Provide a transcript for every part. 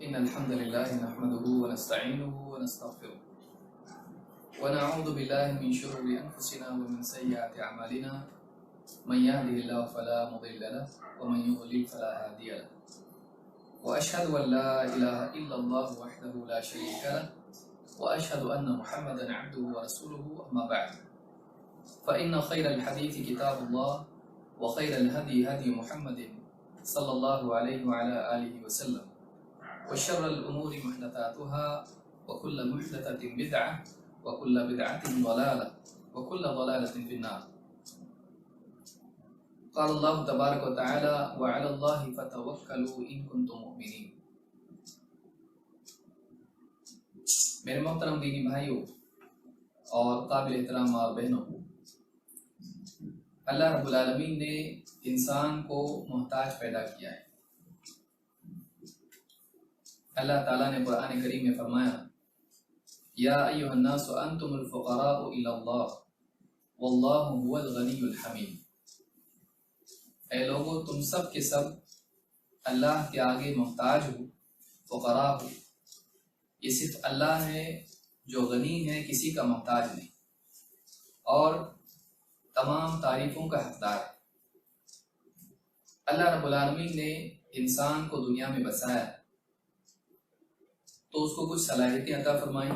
إن الحمد لله نحمده ونستعينه ونستغفره ونعوذ بالله من شرور أنفسنا ومن سيئات أعمالنا من يهده الله فلا مضل له ومن يضلل فلا هادي له وأشهد أن لا إله إلا الله وحده لا شريك له وأشهد أن محمدا عبده ورسوله أما بعد فإن خير الحديث كتاب الله وخير الهدي هدي محمد صلى الله عليه وعلى آله وسلم وشر الأمور محدثاتها وكل محدثة بدعة وكل بدعة ضلالة وكل ضلالة في النار. قال الله تبارك وتعالى وعلى الله فتوكلوا إن كنتم مؤمنين. میرے محترم دینی بھائیوں اور قابل احترام اور بہنوں، اللہ رب العالمین نے انسان کو محتاج پیدا کیا ہے۔ اللہ تعالیٰ نے قرآن کریم میں فرمایا یا ایھا الناس انتم الفقراء الی اللہ واللہ هو الغنی الحمید۔ اے لوگو، تم سب کے سب اللہ کے آگے محتاج ہو، فقراء ہو۔ یہ صرف اللہ ہے جو غنی ہے، کسی کا محتاج نہیں، اور تمام تعریفوں کا حقدار ہے۔ اللہ رب العالمین نے انسان کو دنیا میں بسایا تو اس کو کچھ صلاحیتیں عطا فرمائیں،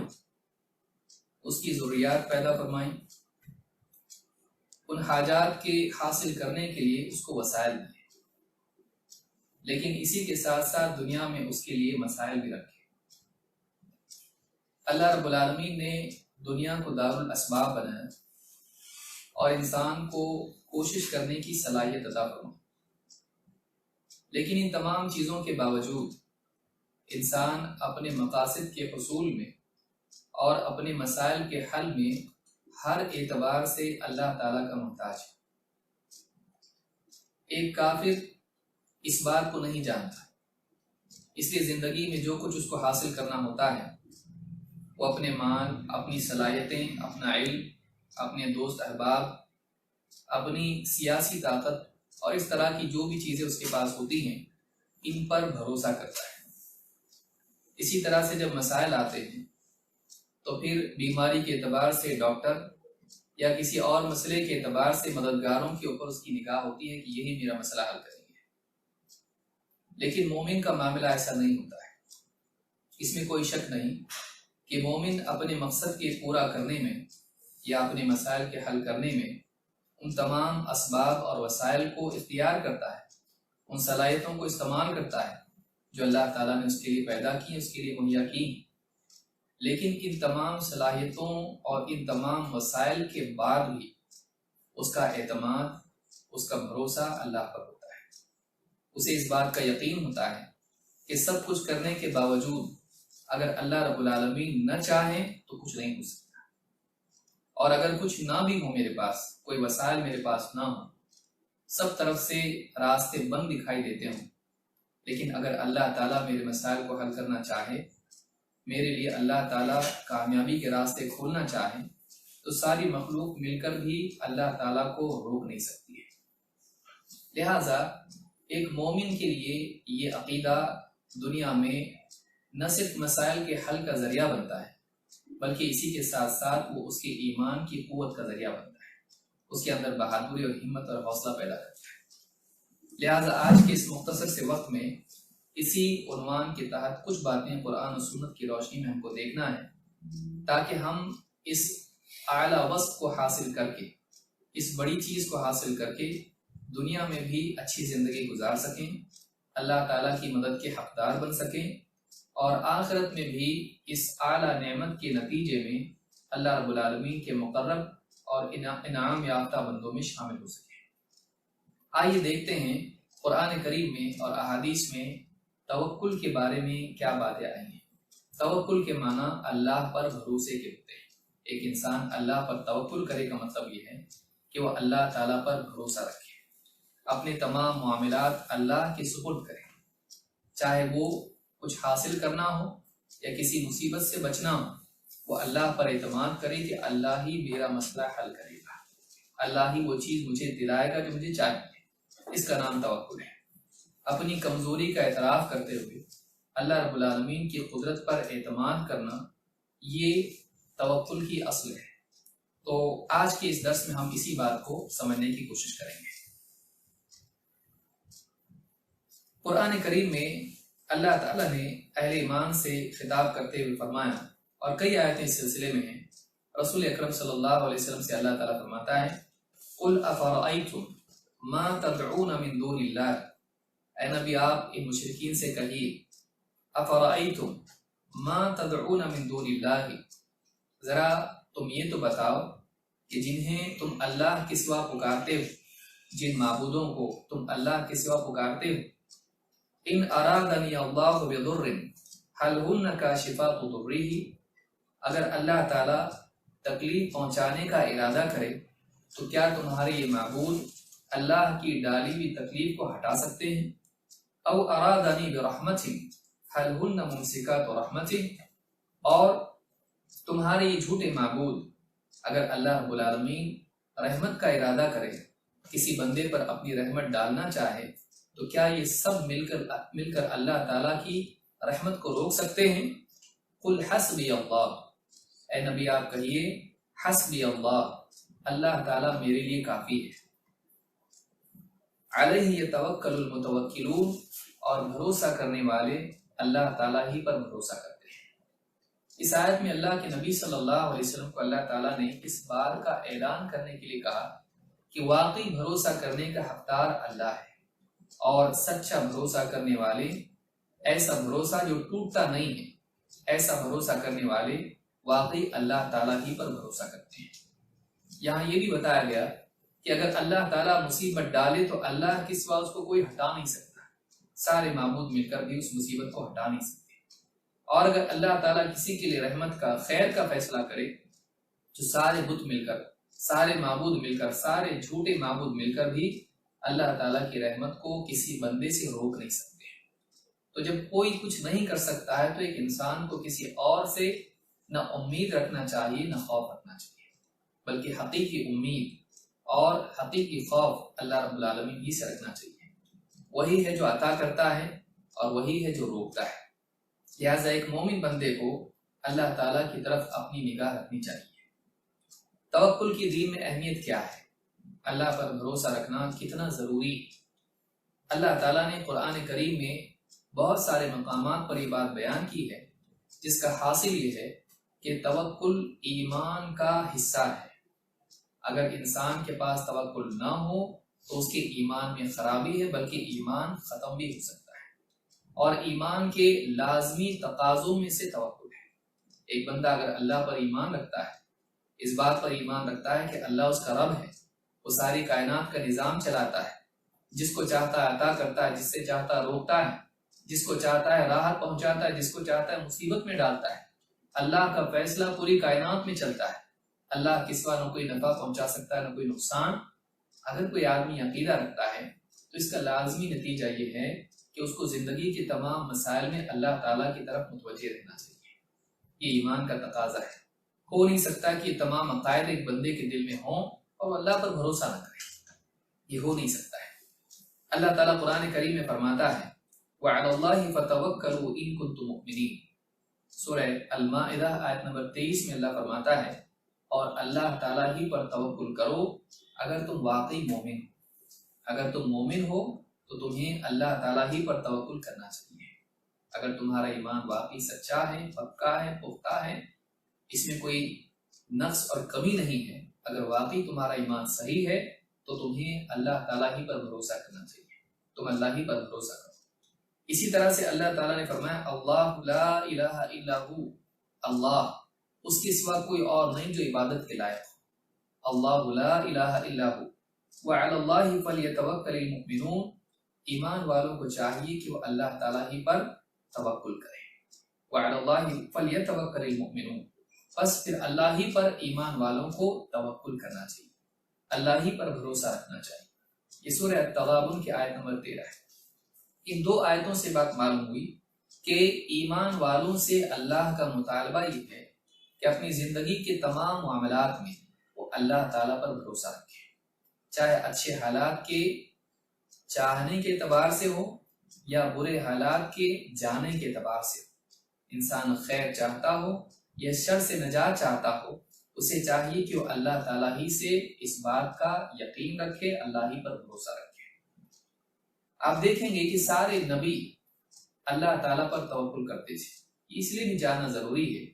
اس کی ضروریات پیدا فرمائیں، ان حاجات کے حاصل کرنے کے لیے اس کو وسائل دیں، لیکن اسی کے ساتھ ساتھ دنیا میں اس کے لیے مسائل بھی رکھے۔ اللہ رب العالمین نے دنیا کو دار الاسباب بنایا اور انسان کو کوشش کرنے کی صلاحیت عطا فرمائی، لیکن ان تمام چیزوں کے باوجود انسان اپنے مقاصد کے حصول میں اور اپنے مسائل کے حل میں ہر اعتبار سے اللہ تعالیٰ کا محتاج ہے۔ ایک کافر اس بات کو نہیں جانتا، اس لیے زندگی میں جو کچھ اس کو حاصل کرنا ہوتا ہے وہ اپنے مال، اپنی صلاحیتیں، اپنا علم، اپنے دوست احباب، اپنی سیاسی طاقت اور اس طرح کی جو بھی چیزیں اس کے پاس ہوتی ہیں ان پر بھروسہ کرتا ہے۔ اسی طرح سے جب مسائل آتے ہیں تو پھر بیماری کے اعتبار سے ڈاکٹر یا کسی اور مسئلے کے اعتبار سے مددگاروں کے اوپر اس کی نگاہ ہوتی ہے کہ یہی میرا مسئلہ حل کریں گے، لیکن مومن کا معاملہ ایسا نہیں ہوتا ہے۔ اس میں کوئی شک نہیں کہ مومن اپنے مقصد کے پورا کرنے میں یا اپنے مسائل کے حل کرنے میں ان تمام اسباب اور وسائل کو اختیار کرتا ہے، ان صلاحیتوں کو استعمال کرتا ہے جو اللہ تعالیٰ نے اس کے لیے پیدا کی، اس کے لیے مہیا کی، لیکن ان تمام صلاحیتوں اور ان تمام وسائل کے بعد بھی اس کا اعتماد، اس کا بھروسہ اللہ پر ہوتا ہے۔ اسے اس بات کا یقین ہوتا ہے کہ سب کچھ کرنے کے باوجود اگر اللہ رب العالمین نہ چاہیں تو کچھ نہیں ہو سکتا، اور اگر کچھ نہ بھی ہو، میرے پاس کوئی وسائل میرے پاس نہ ہو، سب طرف سے راستے بند دکھائی دیتے ہوں، لیکن اگر اللہ تعالیٰ میرے مسائل کو حل کرنا چاہے، میرے لیے اللہ تعالیٰ کامیابی کے راستے کھولنا چاہے، تو ساری مخلوق مل کر بھی اللہ تعالیٰ کو روک نہیں سکتی ہے۔ لہٰذا ایک مومن کے لیے یہ عقیدہ دنیا میں نہ صرف مسائل کے حل کا ذریعہ بنتا ہے، بلکہ اسی کے ساتھ ساتھ وہ اس کے ایمان کی قوت کا ذریعہ بنتا ہے، اس کے اندر بہادری اور ہمت اور حوصلہ پیدا کرتا ہے۔ لہٰذا آج کے اس مختصر سے وقت میں اسی عنوان کے تحت کچھ باتیں قرآن و سنت کی روشنی میں ہم کو دیکھنا ہے، تاکہ ہم اس اعلیٰ وصف کو حاصل کر کے، اس بڑی چیز کو حاصل کر کے دنیا میں بھی اچھی زندگی گزار سکیں، اللہ تعالیٰ کی مدد کے حقدار بن سکیں، اور آخرت میں بھی اس اعلیٰ نعمت کے نتیجے میں اللہ رب العالمین کے مقرب اور انعام یافتہ بندوں میں شامل ہو سکیں۔ آئیے دیکھتے ہیں قرآن کریم میں اور احادیث میں توکل کے بارے میں کیا باتیں آئی ہیں۔ توکل کے معنی اللہ پر بھروسے کے ہوتے ہیں۔ ایک انسان اللہ پر توکل کرے کا مطلب یہ ہے کہ وہ اللہ تعالیٰ پر بھروسہ رکھے، اپنے تمام معاملات اللہ کے سپرد کرے، چاہے وہ کچھ حاصل کرنا ہو یا کسی مصیبت سے بچنا ہو، وہ اللہ پر اعتماد کرے کہ اللہ ہی میرا مسئلہ حل کرے گا، اللہ ہی وہ چیز مجھے دلائے گا جو مجھے چاہیے۔ اس کا نام توکل ہے۔ اپنی کمزوری کا اعتراف کرتے ہوئے اللہ رب العالمین کی قدرت پر اعتماد کرنا یہ توکل کی اصل ہے۔ تو آج کے اس درس میں ہم اسی بات کو سمجھنے کی کوشش کریں گے۔ قرآن کریم میں اللہ تعالیٰ نے اہل ایمان سے خطاب کرتے ہوئے فرمایا، اور کئی آیتیں اس سلسلے میں ہیں۔ رسول اکرم صلی اللہ علیہ وسلم سے اللہ تعالیٰ فرماتا ہے، قُلْ أَفَرَأَيْتُمْ مَا تَدْعُونَ مِن دُونِ اللَّهِ، اے نبی آپ ان مشرکین سے کہیے، أَفَرَأَيْتُمْ مَا تَدْعُونَ مِن دُونِ اللَّهِ، ذرا تم یہ تو بتاؤ کہ جنہیں تم اللہ کے سوا پکارتے ہو، جن معبودوں کو تم اللہ کے سوا پکارتے ہو، ان ارادنی اللہ بضر هل هن کاشفات ضرہ، اگر اللہ تعالی تکلیف پہنچانے کا ارادہ کرے تو کیا تمہارے یہ معبود اللہ کی ڈالی ہوئی تکلیف کو ہٹا سکتے ہیں؟ او ارادنی برحمت هل هن ممسکات رحمت، اور تمہارے یہ جھوٹے معبود اگر اللہ رب العالمین رحمت کا ارادہ کرے، کسی بندے پر اپنی رحمت ڈالنا چاہے، تو کیا یہ سب مل کر اللہ تعالیٰ کی رحمت کو روک سکتے ہیں؟ قل حسبی اللہ، اے نبی آپ کہیے حسبی اللہ، اللہ تعالیٰ میرے لیے کافی ہے۔ علیہ یتوکل المتوکلون، اور بھروسہ کرنے والے اللہ تعالیٰ ہی پر بھروسہ کرتے ہیں۔ اس آیت میں اللہ کے نبی صلی اللہ علیہ وسلم کو اللہ تعالیٰ نے اس بات کا اعلان کرنے کے لیے کہا کہ واقعی بھروسہ کرنے کا حقدار اللہ ہے، اور سچا بھروسہ کرنے والے، ایسا بھروسہ جو ٹوٹتا نہیں ہے، ایسا بھروسہ کرنے والے واقعی اللہ تعالیٰ ہی پر بھروسہ کرتے ہیں۔ یہاں یہ بھی بتایا گیا کہ اگر اللہ تعالیٰ مصیبت ڈالے تو اللہ کے سوا اس کو کوئی ہٹا نہیں سکتا، سارے معبود مل کر بھی اس مصیبت کو ہٹا نہیں سکتے، اور اگر اللہ تعالیٰ کسی کے لیے رحمت کا، خیر کا فیصلہ کرے تو سارے بت مل کر، سارے معبود مل کر، سارے جھوٹے معبود مل کر بھی اللہ تعالیٰ کی رحمت کو کسی بندے سے روک نہیں سکتے۔ تو جب کوئی کچھ نہیں کر سکتا ہے تو ایک انسان کو کسی اور سے نہ امید رکھنا چاہیے نہ خوف رکھنا چاہیے، بلکہ حقیقی امید اور حقیقی خوف اللہ رب العالمین ہی سے رکھنا چاہیے۔ وہی ہے جو عطا کرتا ہے اور وہی ہے جو روکتا ہے، لہٰذا ایک مومن بندے کو اللہ تعالیٰ کی طرف اپنی نگاہ رکھنی چاہیے۔ توکل کی دین میں اہمیت کیا ہے؟ اللہ پر بھروسہ رکھنا کتنا ضروری ہے؟ اللہ تعالیٰ نے قرآن کریم میں بہت سارے مقامات پر یہ بات بیان کی ہے، جس کا حاصل یہ ہے کہ توکل ایمان کا حصہ ہے۔ اگر انسان کے پاس توکل نہ ہو تو اس کے ایمان میں خرابی ہے، بلکہ ایمان ختم بھی ہو سکتا ہے، اور ایمان کے لازمی تقاضوں میں سے توکل ہے۔ ایک بندہ اگر اللہ پر ایمان رکھتا ہے، اس بات پر ایمان رکھتا ہے کہ اللہ اس کا رب ہے، وہ ساری کائنات کا نظام چلاتا ہے، جس کو چاہتا ہے عطا کرتا ہے، جس سے چاہتا ہے روکتا ہے، جس کو چاہتا ہے راحت پہنچاتا ہے، جس کو چاہتا ہے مصیبت میں ڈالتا ہے۔ اللہ کا فیصلہ پوری کائنات میں چلتا ہے، اللہ کے سوا نہ کوئی نفع پہنچا سکتا ہے نہ کوئی نقصان۔ اگر کوئی آدمی عقیدہ رکھتا ہے تو اس کا لازمی نتیجہ یہ ہے کہ اس کو زندگی کے تمام مسائل میں اللہ تعالیٰ کی طرف متوجہ رہنا چاہیے۔ یہ ایمان کا تقاضا ہے۔ ہو نہیں سکتا کہ یہ تمام عقائد ایک بندے کے دل میں ہوں اور اللہ پر بھروسہ نہ کرے، یہ ہو نہیں سکتا ہے۔ اللہ تعالیٰ قرآن کریم میں فرماتا ہے وَعَلَى اللَّهِ فَتَوَكَّلُوا إِن كُنتُم مُؤْمِنِينَ، سورہ المائدہ آیت نمبر 23 میں اللہ فرماتا ہے اور اللہ تعالیٰ ہی پر توکل کرو اگر تم واقعی مومن ہو۔ اگر تم مومن ہو تو تمہیں اللہ تعالیٰ ہی پر توکل کرنا چاہیے۔ اگر تمہارا ایمان واقعی سچا ہے، پکا ہے، پختہ ہے، اس میں کوئی نقص اور کمی نہیں ہے، اگر واقعی تمہارا ایمان صحیح ہے تو تمہیں اللہ تعالیٰ ہی پر بھروسہ کرنا چاہیے، تم اللہ ہی پر بھروسہ کرو۔ اسی طرح سے اللہ تعالیٰ نے فرمایا اللہ لا الہ الا ہو، اللہ اس کے سوا کوئی اور نہیں جو عبادت کے لائق ہو۔ اللہ لا الہ الا ہو وعلی اللہ فلیتوکل المؤمنون، ایمان والوں کو چاہیے کہ وہ اللہ تعالیٰ ہی پر توکل کریں۔ وعلی اللہ فلیتوکل المؤمنون، بس پھر اللہ ہی پر ایمان والوں کو توکل کرنا چاہیے، اللہ ہی پر بھروسہ رکھنا چاہیے۔ یہ سورہ التغابن کی آیت نمبر 13 ہے۔ ان دو آیتوں سے بات معلوم ہوئی کہ ایمان والوں سے اللہ کا مطالبہ یہ ہے کہ اپنی زندگی کے تمام معاملات میں وہ اللہ تعالیٰ پر بھروسہ رکھیں، چاہے اچھے حالات کے چاہنے کے اعتبار سے ہو یا برے حالات کے جانے کے اعتبار سے انسان خیر چاہتا ہو یا شر سے نجات چاہتا ہو، اسے چاہیے کہ وہ اللہ تعالیٰ ہی سے اس بات کا یقین رکھے، اللہ ہی پر بھروسہ رکھے۔ آپ دیکھیں گے کہ سارے نبی اللہ تعالیٰ پر توکل کرتے تھے۔ اس لیے بھی جاننا ضروری ہے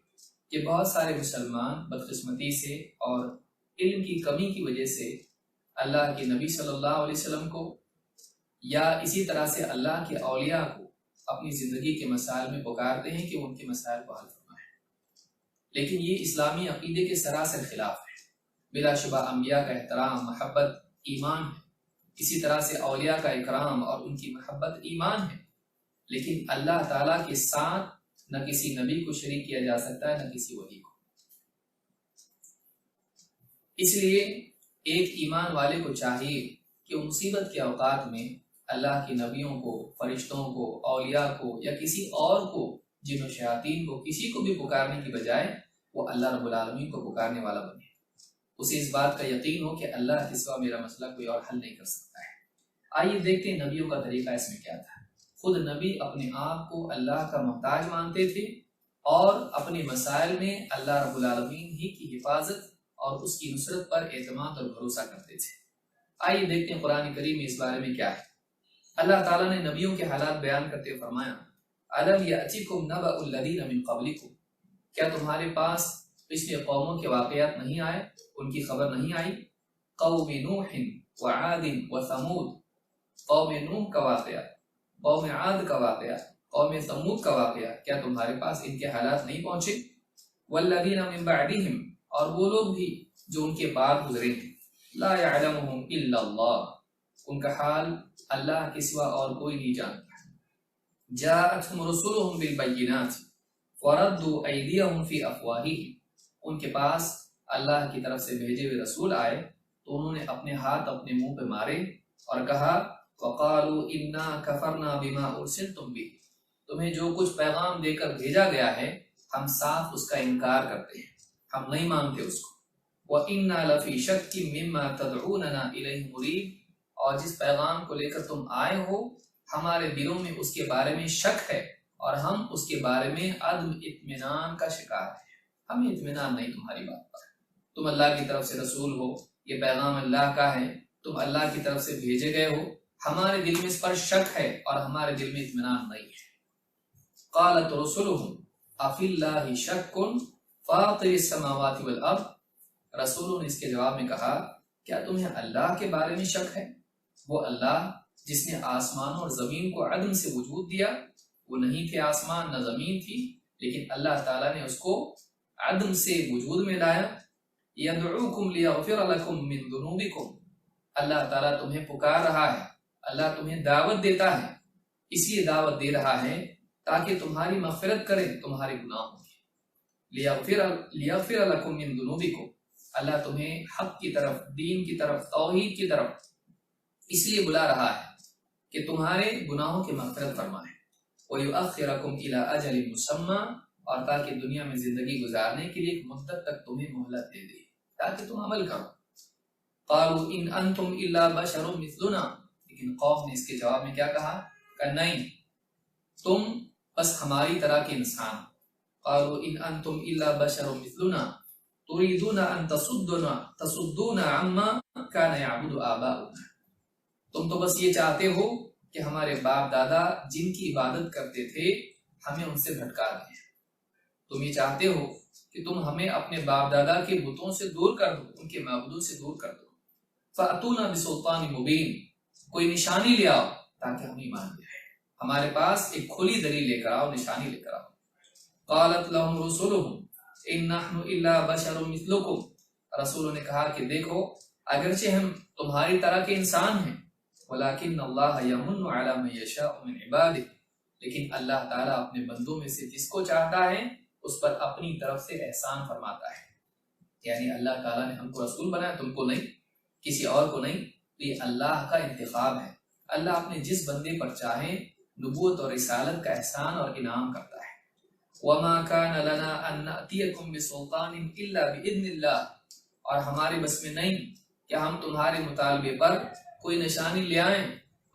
کہ بہت سارے مسلمان بدقسمتی سے اور علم کی کمی کی وجہ سے اللہ کے نبی صلی اللہ علیہ وسلم کو یا اسی طرح سے اللہ کے اولیاء کو اپنی زندگی کے مسائل میں پکارتے ہیں کہ وہ ان کے مسائل کو حل فرمائیں، لیکن یہ اسلامی عقیدے کے سراسر خلاف ہے۔ بلا شبہ انبیاء کا احترام، محبت ایمان ہے، اسی طرح سے اولیاء کا اکرام اور ان کی محبت ایمان ہے، لیکن اللہ تعالیٰ کے ساتھ نہ کسی نبی کو شریک کیا جا سکتا ہے، نہ کسی ولی کو۔ اس لیے ایک ایمان والے کو چاہیے کہ وہ مصیبت کے اوقات میں اللہ کے نبیوں کو، فرشتوں کو، اولیاء کو یا کسی اور کو، جن و شیاطین کو، کسی کو بھی پکارنے کی بجائے وہ اللہ رب العالمین کو پکارنے والا بنے، اسے اس بات کا یقین ہو کہ اللہ کے سوا میرا مسئلہ کوئی اور حل نہیں کر سکتا ہے۔ آئیے دیکھتے ہیں نبیوں کا طریقہ اس میں کیا تھا۔ خود نبی اپنے آپ کو اللہ کا محتاج مانتے تھے اور اپنے مسائل میں اللہ رب العالمین ہی کی حفاظت اور اس کی نصرت پر اعتماد اور بھروسہ کرتے تھے۔ آئیے دیکھتے ہیں قرآن کریم میں اس بارے میں کیا ہے۔ اللہ تعالیٰ نے نبیوں کے حالات بیان کرتے ہوئے فرمایا، أَلَمْ يَأْتِكُمْ نَبَأُ الَّذِينَ مِنْ قَبْلِكُمْ، کیا تمہارے پاس پچھلے قوموں کے واقعات نہیں آئے، ان کی خبر نہیں آئی؟ قوم نوح وعاد وثمود، قوم نوح کا واقعہ، قوم عاد کا واقعہ، قوم ثمود کا واقعہ، کیا تمہارے پاس ان کے حالات نہیں پہنچے؟ والذین من بعدہم، اور وہ لوگ بھی جو ان کے بعد گزرے ہیں، لا یعلمہم الا اللہ، ان کا حال اللہ کے سوا اور کوئی نہیں جانتا۔ جاءتہم رسلہم بالبینات وردوا ایدیہم فی افواہہم، ان کے پاس اللہ کی طرف سے بھیجے ہوئے رسول آئے تو انہوں نے اپنے ہاتھ اپنے منہ پہ مارے اور کہا، وَقَالُوا إِنَّا كَفَرْنَا بِمَا أُرْسِلْتُمْ بِهِ، تمہیں جو کچھ پیغام دے کر بھیجا گیا ہے ہم صاف اس کا انکار کرتے ہیں، ہم نہیں مانتے اس کو۔ وَإِنَّا لَفِي شَكٍّ مِّمَّا تَدْعُونَنَا إِلَيْهِ مُرِيبٍ، اور جس پیغام کو لے کر تم آئے ہو ہمارے دلوں میں اس کے بارے میں شک ہے اور ہم اس کے بارے میں عدم اطمینان کا شکار ہیں، ہمیں اطمینان نہیں تمہاری بات پر۔ تم اللہ کی طرف سے رسول ہو، یہ پیغام اللہ کا ہے، تم اللہ کی طرف سے بھیجے گئے ہو، ہمارے دل میں اس پر شک ہے اور ہمارے دل میں اطمینان نہیں ہے۔ قالت رسلهم افی اللہ شک فاطر السماوات والارض، رسولوں نے اس کے جواب میں کہا، کیا تمہیں اللہ کے بارے میں شک ہے؟ وہ اللہ جس نے آسمان اور زمین کو عدم سے وجود دیا، وہ نہیں تھے آسمان نہ زمین تھی، لیکن اللہ تعالیٰ نے اس کو عدم سے وجود میں لایا۔ یدعوکم لیغفر لکم من ذنوبکم، اللہ تعالیٰ تمہیں پکار رہا ہے، اللہ تمہیں دعوت دیتا ہے، اس لیے دعوت دے رہا ہے تاکہ تمہاری مغفرت کرے تمہارے گناہوں کی۔ لیغفر لکم من ذنوبکم، اللہ تمہیں حق کی طرف، دین کی طرف، توحید کی طرف اس لیے بلا رہا ہے کہ تمہارے گناہوں کی مغفرت فرمائے۔ وَيُؤَخِّرَكُمْ إِلَىٰ أَجَلٍ مُّسَمًّى، اور تاکہ دنیا میں زندگی گزارنے کے لیے ایک مدت تک تمہیں مہلت دے دے تاکہ تم عمل کرو۔ قالوا ان انتم الا بشر مثلنا، لیکن قوم نے اس کے جواب میں کیا کہا کہ نہیں، تم بس ہماری طرح کے انسان۔ قالوا ان انتم الا بشر مثلنا تريدون ان تصدونا عما كان يعبد آباؤنا، تم تو بس یہ چاہتے ہو کہ ہمارے باپ دادا جن کی عبادت کرتے تھے ہمیں ان سے بھٹکا دیں، تم یہ چاہتے ہو کہ تم ہمیں اپنے باپ دادا کے بتوں سے دور کر دو، ان کے معبودوں سے دور کر دو۔ فَأْتُونَا بِسُلْطَانٍ مُبِينٍ، کوئی نشانی لے آؤ تاکہ ہم ایمان لے آئیں، ہمارے پاس ایک کھلی دلیل لے کر آؤ، نشانی لے کر آؤ۔ قالت لهم رسلهم ان نحن الا بشر مثلكم، رسولوں نے کہا کہ دیکھو اگرچہ ہم تمہاری طرح کے انسان ہیں، ولكن اللہ يمن على من يشاء من عباده، لیکن اللہ تعالیٰ اپنے بندوں میں سے جس کو چاہتا ہے اس پر اپنی طرف سے احسان فرماتا ہے۔ یعنی اللہ تعالیٰ نے ہم کو رسول بنایا، تم کو نہیں، کسی اور کو نہیں، تو یہ اللہ کا انتخاب ہے۔ اللہ اپنے جس بندے پر چاہے نبوت اور رسالت کا احسان اور انعام کرتا ہے۔ وَمَا كَانَ لَنَا أَن نَأْتِيَكُمْ بِسُلْطَانٍ إِلَّا بِإِذْنِ اللَّهِ، اور ہمارے بس میں نہیں کہ ہم تمہارے مطالبے پر کوئی نشانی لے آئیں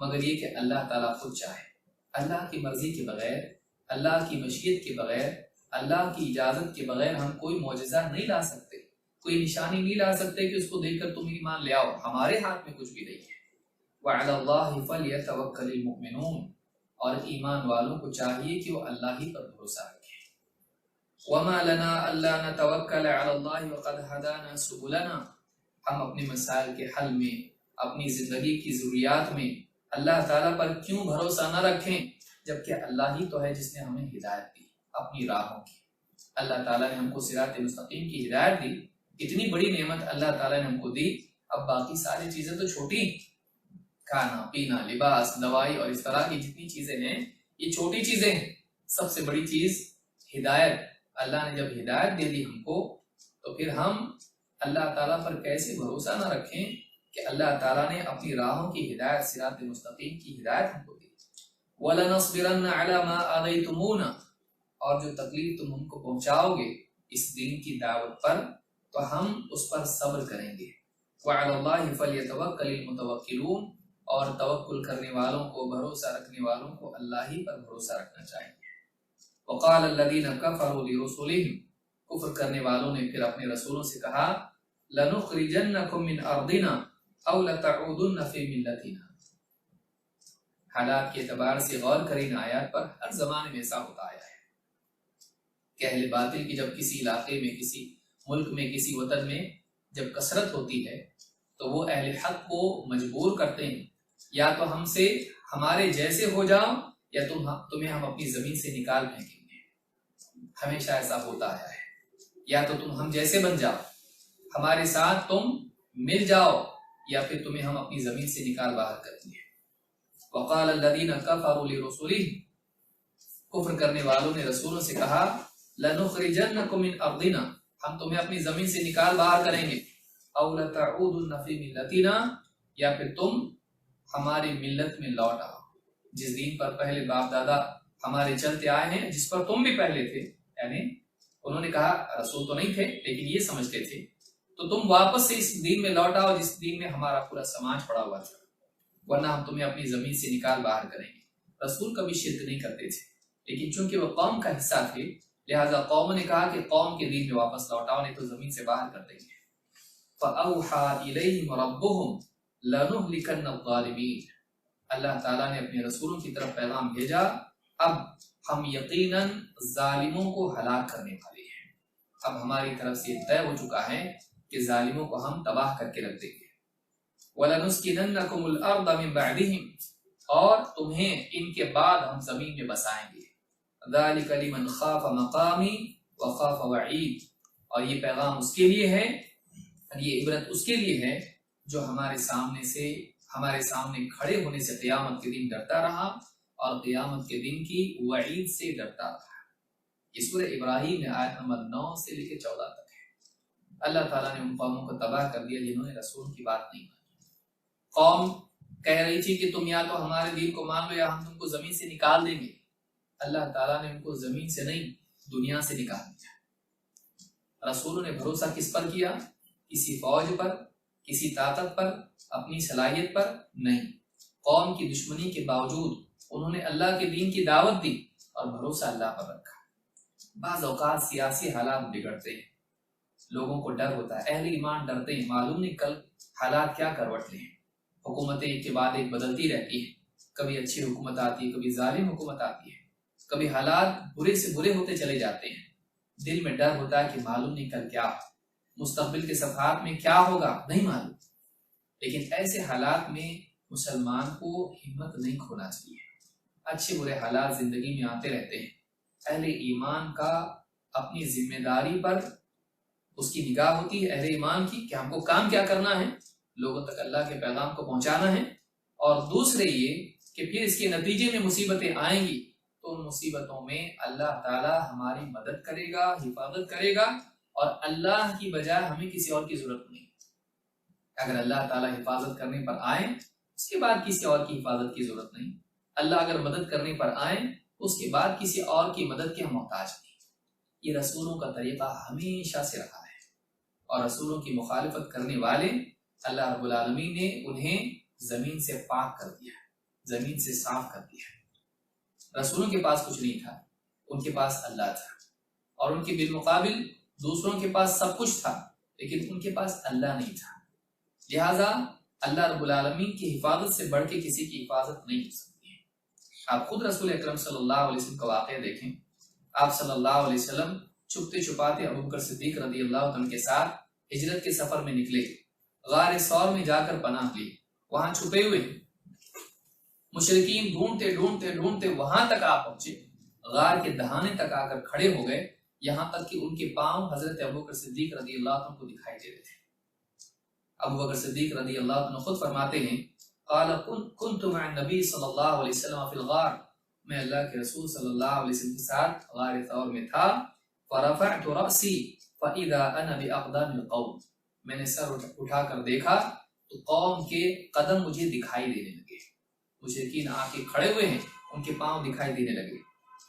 مگر یہ کہ اللہ تعالیٰ خود چاہے۔ اللہ کی مرضی کے بغیر، اللہ کی مشیت کے بغیر، اللہ کی اجازت کے بغیر ہم کوئی معجزہ نہیں لا سکتے، کوئی نشانی نہیں لا سکتے کہ اس کو دیکھ کر تم ایمان لے آؤ، ہمارے ہاتھ میں کچھ بھی نہیں ہے۔ وَعَلَى اللَّهِ فَلْيَتَوَكَّلِ الْمُؤْمِنُونَ، اور ایمان والوں کو چاہیے کہ وہ اللہ ہی پر بھروسہ رکھیں۔ وَمَا لَنَا أَلَّا نَتَوَكَّلَ عَلَى اللَّهِ وَقَدْ هَدَانَا سُبُلَنَا، ہم اپنے مسائل کے حل میں، اپنی زندگی کی ضروریات میں اللہ تعالیٰ پر کیوں بھروسہ نہ رکھیں، جبکہ اللہ ہی تو ہے جس نے ہمیں ہدایت دی اپنی راہوں کی۔ اللہ تعالیٰ نے ہم کو صراط مستقیم کی ہدایت دی، اتنی بڑی نعمت اللہ تعالیٰ نے ہم کو دی، اب باقی ساری چیزیں تو چھوٹی، کھانا پینا لباس دوائی اور اس طرح کی جتنی چیزیں ہیں یہ چھوٹی چیزیں ہیں، سب سے بڑی چیز ہدایت۔ اللہ نے جب ہدایت دے دی ہم کو، تو پھر ہم اللہ تعالیٰ پر کیسے بھروسہ نہ رکھیں کہ اللہ تعالیٰ نے اپنی راہوں کی ہدایت، صراط مستقیم کی ہدایت ہم کو دی۔ وَلَنَصْبِرَنَّ عَلَى مَا آذَيْتُمُونَا، اور جو تکلیف تم ہم کو پہنچاؤ گے اس دین کی دعوت پر، تو ہم اس پر صبر کریں گے۔ وَعَلَى اللَّهِ فَلْيَتَوَكَّلِ الْمُتَوَكِّلُونَ، اور توکل کرنے والوں کو، بھروسہ رکھنے والوں کو اللہ ہی پر بھروسہ رکھنا چاہیے۔ وقال الذين كفروا لرسلهم، کفر کرنے والوں نے پھر اپنے رسولوں سے کہا، لنخرجنكم من ارضنا او لتعودن في ملتنا۔ حالات کے اعتبار سے غور کریں آیات پر، ہر زمانے میں ایسا ہوتا آیا ہے کہ اہل باطل کی جب کسی علاقے میں، کسی ملک میں، کسی وطن میں جب کثرت ہوتی ہے تو وہ اہل حق کو مجبور کرتے ہیں، یا تو ہم سے ہمارے جیسے ہو جاؤ یا تمہیں ہم اپنی زمین سے نکال پھینکیں گے۔ ہمیشہ ایسا ہوتا آیا ہے، یا تو تم ہم جیسے بن جاؤ، ہمارے ساتھ تم مل جاؤ، یا پھر تمہیں ہم اپنی زمین سے نکال باہر کر دیں۔ وقال الذين كفروا لرسلهم، کفر کرنے والوں نے رسولوں سے کہا، لنخرجنكم من ارضنا، ہم تمہیں اپنی زمین سے نکال باہر کریں گے، او لتعودن في ملتنا، یا پھر تم ہماری ملت میں لوٹ آؤ، جس دین پر پہلے باپ دادا ہمارے چلتے آئے ہیں، جس پر تم بھی پہلے تھے، یعنی انہوں نے کہا رسول تو نہیں تھے لیکن یہ سمجھتے تھے، تو تم واپس سے اس دین میں لوٹ آؤ جس دین میں ہمارا پورا سماج پڑا ہوا تھا، ورنہ ہم تمہیں اپنی زمین سے نکال باہر کریں گے۔ رسول کبھی شرک نہیں کرتے تھے، لیکن چونکہ وہ قوم کا حصہ تھے، لہٰذا قوم نے کہا کہ قوم کے دین میں واپس لوٹ آؤ، نہیں تو زمین سے باہر کر دیں گے۔ فَأَوْحَى إِلَيْهِمْ رَبُّهُمْ لَنُهْلِكَنَّ الظَّالِمِينَ، اللہ تعالیٰ نے اپنے رسولوں کی طرف پیغام بھیجا، اب ہم یقیناً ظالموں کو ہلاک کرنے والے ہیں، اب ہماری طرف سے طے ہو چکا ہے کہ ظالموں کو ہم تباہ کر کے رکھ دیں گے۔ وَلَنُسْكِنَنَّكُمُ الْأَرْضَ مِنْ بَعْدِهِمْ، اور تمہیں ان کے بعد ہم زمین میں بسائیں گے۔ ذَلِكَ لِمَنْ خَافَ مَقَامِي وَخَافَ وَعِيدِ، اور یہ پیغام اس کے لیے ہے، یہ عبرت اس کے لیے ہے جو ہمارے سامنے کھڑے ہونے سے قیامت کے دن ڈرتا رہا اور قیامت کے دن کی وعید سے ڈرتا رہا۔ یہ سورہ ابراہیم میں آیت نمبر 9 سے لے کے 14 تک ہے۔ اللہ تعالیٰ نے ان قوموں کو تباہ کر دیا جنہوں نے رسول کی بات نہیں مانی۔ قوم کہہ رہی تھی کہ تم یا تو ہمارے دین کو مان لو یا ہم تم کو زمین سے نکال دیں گے۔ اللہ تعالیٰ نے ان کو زمین سے نہیں، دنیا سے نکال دیا۔ رسولوں نے بھروسہ کس پر کیا؟ کسی فوج پر، کسی طاقت پر، اپنی صلاحیت پر نہیں۔ قوم کی دشمنی کے باوجود انہوں نے اللہ کے دین کی دعوت دی اور بھروسہ اللہ پر رکھا۔ بعض اوقات سیاسی حالات بگڑتے ہیں، لوگوں کو ڈر ہوتا ہے، اہل ایمان ڈرتے ہیں، معلوم نہیں کل حالات کیا کروٹ لیں۔ حکومتیں ایک کے بعد ایک بدلتی رہتی ہیں، کبھی اچھی حکومت آتی ہے، کبھی ظالم حکومت آتی ہے، کبھی حالات برے سے برے ہوتے چلے جاتے ہیں۔ دل میں ڈر ہوتا ہے کہ معلوم نہیں کل کیا ہو، مستقبل کے صفحات میں کیا ہوگا نہیں معلوم۔ لیکن ایسے حالات میں مسلمان کو ہمت نہیں کھونا چاہیے۔ اچھے برے حالات زندگی میں آتے رہتے ہیں، اہل ایمان کا اپنی ذمہ داری پر اس کی نگاہ ہوتی ہے، اہل ایمان کی، کہ ہم کو کام کیا کرنا ہے، لوگوں تک اللہ کے پیغام کو پہنچانا ہے، اور دوسرے یہ کہ پھر اس کے نتیجے میں مصیبتیں آئیں گی تو ان مصیبتوں میں اللہ تعالیٰ ہماری مدد کرے گا، حفاظت کرے گا، اور اللہ کی بجائے ہمیں کسی اور کی ضرورت نہیں۔ اگر اللہ تعالیٰ حفاظت کرنے پر آئے اس کے بعد کسی اور کی حفاظت کی ضرورت نہیں، اللہ اگر مدد کرنے پر آئے اس کے بعد کسی اور کی مدد کے ہم محتاج نہیں۔ یہ رسولوں کا طریقہ ہمیشہ سے رہا ہے، اور رسولوں کی مخالفت کرنے والے اللہ رب العالمین نے انہیں زمین سے پاک کر دیا، زمین سے صاف کر دیا۔ رسولوں کے پاس کچھ نہیں تھا، ان کے پاس اللہ تھا، اور ان کے بالمقابل دوسروں کے پاس سب کچھ تھا لیکن ان کے پاس اللہ نہیں تھا۔ لہٰذا اللہ رب العالمین کی حفاظت سے بڑھ کے کسی کی حفاظت نہیں ہو سکتی ہے۔ آپ خود رسول اکرم صلی اللہ علیہ وسلم کا واقعہ دیکھیں، آپ صلی اللہ علیہ وسلم چھپتے چھپاتے ابوبکر صدیق رضی اللہ عنہ کے ساتھ ہجرت کے سفر میں نکلے، غار ثور میں جا کر پناہ لی، وہاں چھپے ہوئے مشرکین ڈھونڈتے ڈھونڈتے ڈھونڈتے وہاں تک آ پہنچے، غار کے دہانے تک آ کر کھڑے ہو گئے، یہاں تک کہ ان کے پاؤں حضرت ابوبکر صدیق رضی اللہ عنہ کو دکھائی دے رہے تھے۔ ابوبکر صدیق رضی اللہ عنہ خود فرماتے ہیں، قال كنت مع النبی صلی اللہ علیہ وسلم فی الغار، میں اللہ کے رسول صلی اللہ علیہ وسلم کے ساتھ غار ثور میں تھا، فرفعت رأسی فاذا انا باقدام القوم، میں نے سر اٹھا کر دیکھا تو قوم کے قدم مجھے دکھائی دینے لگے، مشرکین آ کے کھڑے ہوئے ہیں، ان کے پاؤں دکھائی دینے لگے۔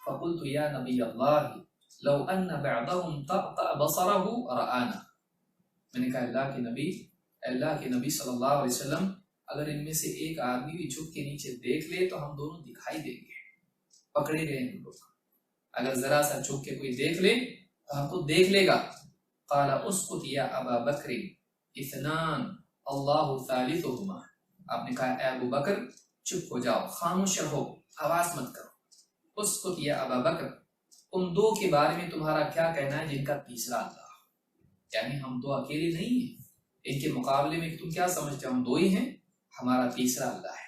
فقلت یا نبی اللہ لو ان بعضهم طأطأ بصره رآنا، میں نے کہا اللہ کے نبی صلی اللہ علیہ وسلم اگر ان میں سے ایک آدمی بھی جھک کے نیچے دیکھ لے تو ہم دونوں دکھائی دیں گے، پکڑے گئے ہم لوگ، اگر ذرا سا جھک کے کوئی دیکھ لے تو ہم کو دیکھ لے گا۔ قال اسقط یا ابا بکر اثنان اللہ ثالثہما، آپ نے کہا اے ابو بکر چپ ہو جاؤ، خاموش رہو، آواز مت کرو۔ اسقط یا ابا بکر، ان دو کے بارے میں تمہارا کیا کہنا ہے جن کا تیسرا اللہ، یعنی ہم دو اکیلے نہیں ہیں، ان کے مقابلے میں تم کیا سمجھتے ہو، ہم دو ہی ہیں، ہمارا تیسرا اللہ ہے،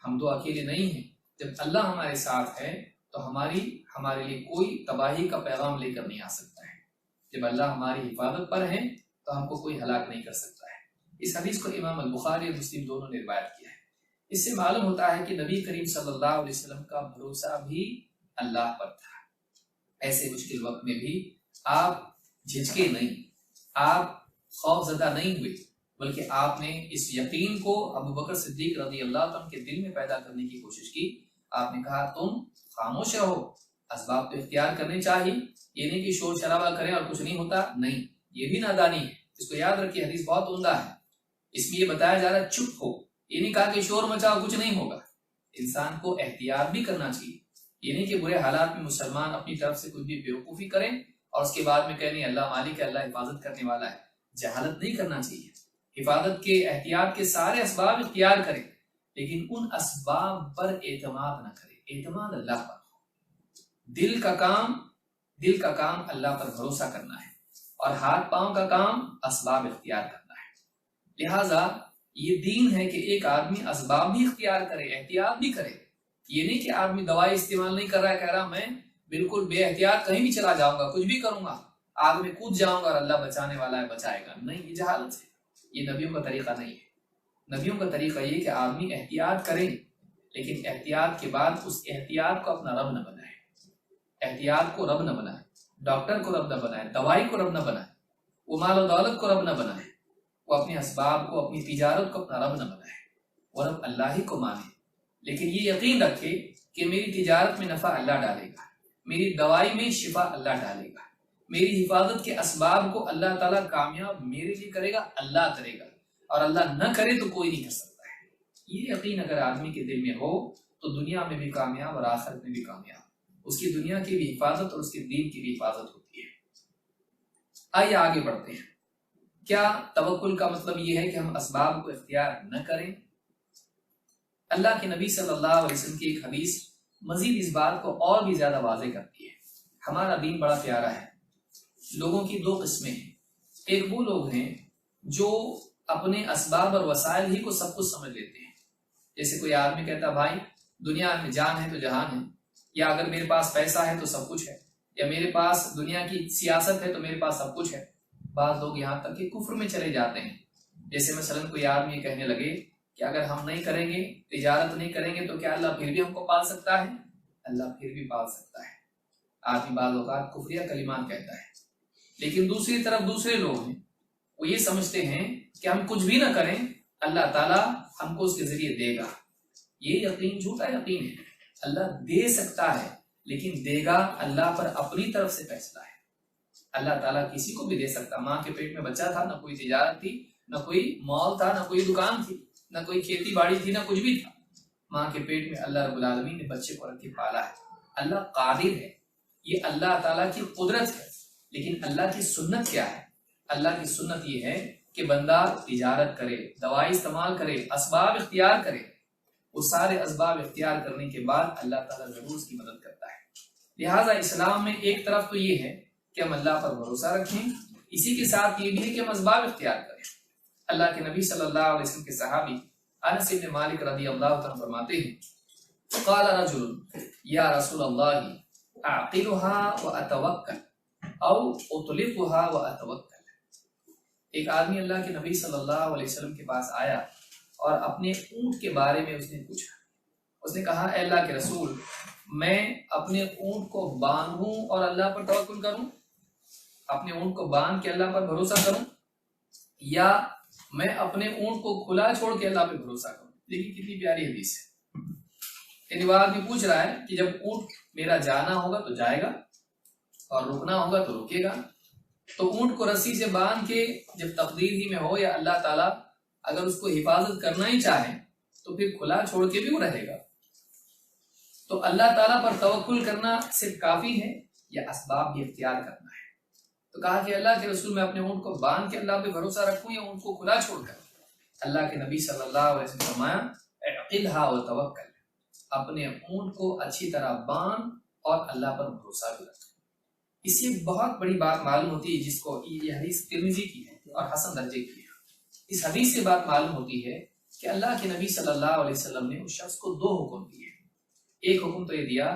ہم دو اکیلے نہیں ہیں۔ جب اللہ ہمارے ساتھ ہے تو ہمارے لیے کوئی تباہی کا پیغام لے کر نہیں آ سکتا ہے، جب اللہ ہماری حفاظت پر ہے تو ہم کو کوئی ہلاک نہیں کر سکتا ہے۔ اس حدیث کو امام البخاری اور مسلم دونوں نے روایت کیا ہے۔ اس سے معلوم ہوتا ہے کہ نبی کریم صلی اللہ علیہ وسلم کا بھروسہ بھی اللہ پر تھا۔ ایسے مشکل وقت میں بھی آپ جھجکے نہیں، آپ خوف زدہ نہیں ہوئے، بلکہ آپ نے اس یقین کو ابوبکر صدیق رضی اللہ عنہ کے دل میں پیدا کرنے کی کوشش کی۔ آپ نے کہا تم خاموش رہو، اسباب تو اختیار کرنے چاہیے، یہ نہیں کہ شور شرابہ کریں اور کچھ نہیں ہوتا، نہیں، یہ بھی نادانی ہے۔ اس کو یاد رکھیے، حدیث بہت عمدہ ہے، اس میں یہ بتایا جا رہا ہے چپ ہو، یہ نہیں کہا کہ شور مچاؤ کچھ نہیں ہوگا۔ انسان کو احتیاط بھی کرنا چاہیے، یہ نہیں کہ برے حالات میں مسلمان اپنی طرف سے کچھ بھی بیوقوفی کریں اور اس کے بعد میں کہیں اللہ مالک ہے، اللہ حفاظت کرنے والا ہے۔ جہالت نہیں کرنا چاہیے، حفاظت کے احتیاط کے سارے اسباب اختیار کریں، لیکن ان اسباب پر اعتماد نہ کریں، اعتماد اللہ پر ہو۔ دل کا کام اللہ پر بھروسہ کرنا ہے، اور ہاتھ پاؤں کا کام اسباب اختیار کرنا ہے۔ لہٰذا یہ دین ہے کہ ایک آدمی اسباب بھی اختیار کرے، احتیاط بھی کرے۔ یہ نہیں کہ آدمی دوائی استعمال نہیں کر رہا ہے، کہہ رہا میں بالکل بے احتیاط کہیں بھی چلا جاؤں گا، کچھ بھی کروں گا، آگ میں کود جاؤں گا اور اللہ بچانے والا ہے، بچائے گا، نہیں، یہ جہالت ہے، یہ نبیوں کا طریقہ نہیں ہے۔ نبیوں کا طریقہ یہ کہ آدمی احتیاط کرے، لیکن احتیاط کے بعد اس احتیاط کو اپنا رب نہ بنائے، احتیاط کو رب نہ بنائے، ڈاکٹر کو رب نہ بنائے، دوائی کو رب نہ بنائے، وہ مال و دولت کو رب نہ بنائے، وہ اپنے اسباب کو، اپنی تجارت کو اپنا رب نہ بنائے، وہ رب اللہ ہی کو مانے، لیکن یہ یقین رکھے کہ میری تجارت میں نفع اللہ ڈالے گا، میری دوائی میں شفا اللہ ڈالے گا، میری حفاظت کے اسباب کو اللہ تعالیٰ کامیاب میرے لیے کرے گا، اللہ کرے گا، اور اللہ نہ کرے تو کوئی نہیں کر سکتا ہے۔ یہ یقین اگر آدمی کے دل میں ہو تو دنیا میں بھی کامیاب اور آخرت میں بھی کامیاب، اس کی دنیا کی بھی حفاظت اور اس کے دین کی بھی حفاظت ہوتی ہے۔ آئیے آگے بڑھتے ہیں۔ کیا توکل کا مطلب یہ ہے کہ ہم اسباب کو اختیار نہ کریں؟ اللہ کے نبی صلی اللہ علیہ وسلم کی ایک حدیث مزید اس بات کو اور بھی زیادہ واضح کرتی ہے۔ ہمارا دین بڑا پیارا ہے۔ لوگوں کی دو قسمیں ہیں، ایک وہ لوگ ہیں جو اپنے اسباب اور وسائل ہی کو سب کچھ سمجھ لیتے ہیں، جیسے کوئی آدمی کہتا بھائی دنیا میں جان ہے تو جہان ہے، یا اگر میرے پاس پیسہ ہے تو سب کچھ ہے، یا میرے پاس دنیا کی سیاست ہے تو میرے پاس سب کچھ ہے۔ بعض لوگ یہاں تک کہ کفر میں چلے جاتے ہیں، جیسے مثلا کوئی آدمی کہنے لگے کہ اگر ہم نہیں کریں گے، تجارت نہیں کریں گے تو کیا اللہ پھر بھی ہم کو پال سکتا ہے؟ اللہ پھر بھی پال سکتا ہے۔ آدمی بعض اوقات کفریہ کلمات کہتا ہے، لیکن دوسری طرف دوسرے لوگ ہیں، وہ یہ سمجھتے ہیں کہ ہم کچھ بھی نہ کریں اللہ تعالیٰ ہم کو اس کے ذریعے دے گا۔ یہ یقین جھوٹا یقین ہے۔ اللہ دے سکتا ہے، لیکن دے گا اللہ پر اپنی طرف سے فیصلہ ہے۔ اللہ تعالیٰ کسی کو بھی دے سکتا۔ ماں کے پیٹ میں بچہ تھا، نہ کوئی تجارت تھی، نہ کوئی مال تھا، نہ کوئی دکان تھی، نہ کوئی کھیتی باڑی تھی، نہ کچھ بھی تھا، ماں کے پیٹ میں اللہ رب العالمین نے بچے کو رکھ کے پالا ہے۔ اللہ قادر ہے، یہ اللہ تعالیٰ کی قدرت ہے، لیکن اللہ کی سنت کیا ہے؟ اللہ کی سنت یہ ہے کہ بندہ تجارت کرے، دوائی استعمال کرے، اسباب اختیار کرے، وہ سارے اسباب اختیار کرنے کے بعد اللہ تعالیٰ ضرور اس کی مدد کرتا ہے۔ لہٰذا اسلام میں ایک طرف تو یہ ہے کہ ہم اللہ پر بھروسہ رکھیں، اسی کے ساتھ یہ بھی ہے کہ ہم اسباب اختیار کریں۔ اللہ کے نبی صلی اللہ علیہ وسلم کے صحابی انس بن مالک رضی اللہ عنہ فرماتے ہیں قال رجل یا رسول اللہ اعقلها واتوکل او اطلقها واتوکل۔ ایک آدمی اللہ کے نبی صلی اللہ علیہ وسلم کے پاس آیا اور اپنے اونٹ کے بارے میں اس نے پوچھا۔ اس نے کہا اے اللہ کے رسول، میں اپنے اونٹ کو باندھوں اور اللہ پر توکل کروں، اپنے اونٹ کو باندھ کے اللہ پر بھروسہ کروں، یا میں اپنے اونٹ کو کھلا چھوڑ کے اللہ پہ بھروسہ کروں؟ لیکن کتنی پیاری حدیث ہے۔ یعنی وہ آدمی پوچھ رہا ہے کہ جب اونٹ میرا جانا ہوگا تو جائے گا اور رکنا ہوگا تو رکے گا، تو اونٹ کو رسی سے باندھ کے جب تقدیر ہی میں ہو یا اللہ تعالیٰ اگر اس کو حفاظت کرنا ہی چاہے تو پھر کھلا چھوڑ کے بھی وہ رہے گا۔ تو اللہ تعالیٰ پر توکل کرنا صرف کافی ہے یا اسباب بھی اختیار کرنا ہے؟ تو کہا کہ اللہ کے رسول، میں اپنے اونٹ کو باندھ کے اللہ پہ بھروسہ رکھوں یا اونٹ کو کھلا چھوڑ کر؟ اللہ کے نبی صلی اللہ علیہ وسلم نے فرمایا اعقلها وتوکل، اپنے اونٹ کو اچھی طرح باندھ اور اللہ پر بھروسہ بھی رکھ۔ اس سے بہت بڑی بات معلوم ہوتی ہے، جس کو یہ حدیث ترمذی کی ہے اور حسن درجے کی ہے۔ اس حدیث سے بات معلوم ہوتی ہے کہ اللہ کے نبی صلی اللہ علیہ وسلم نے اس شخص کو دو حکم دیے۔ ایک حکم تو یہ دیا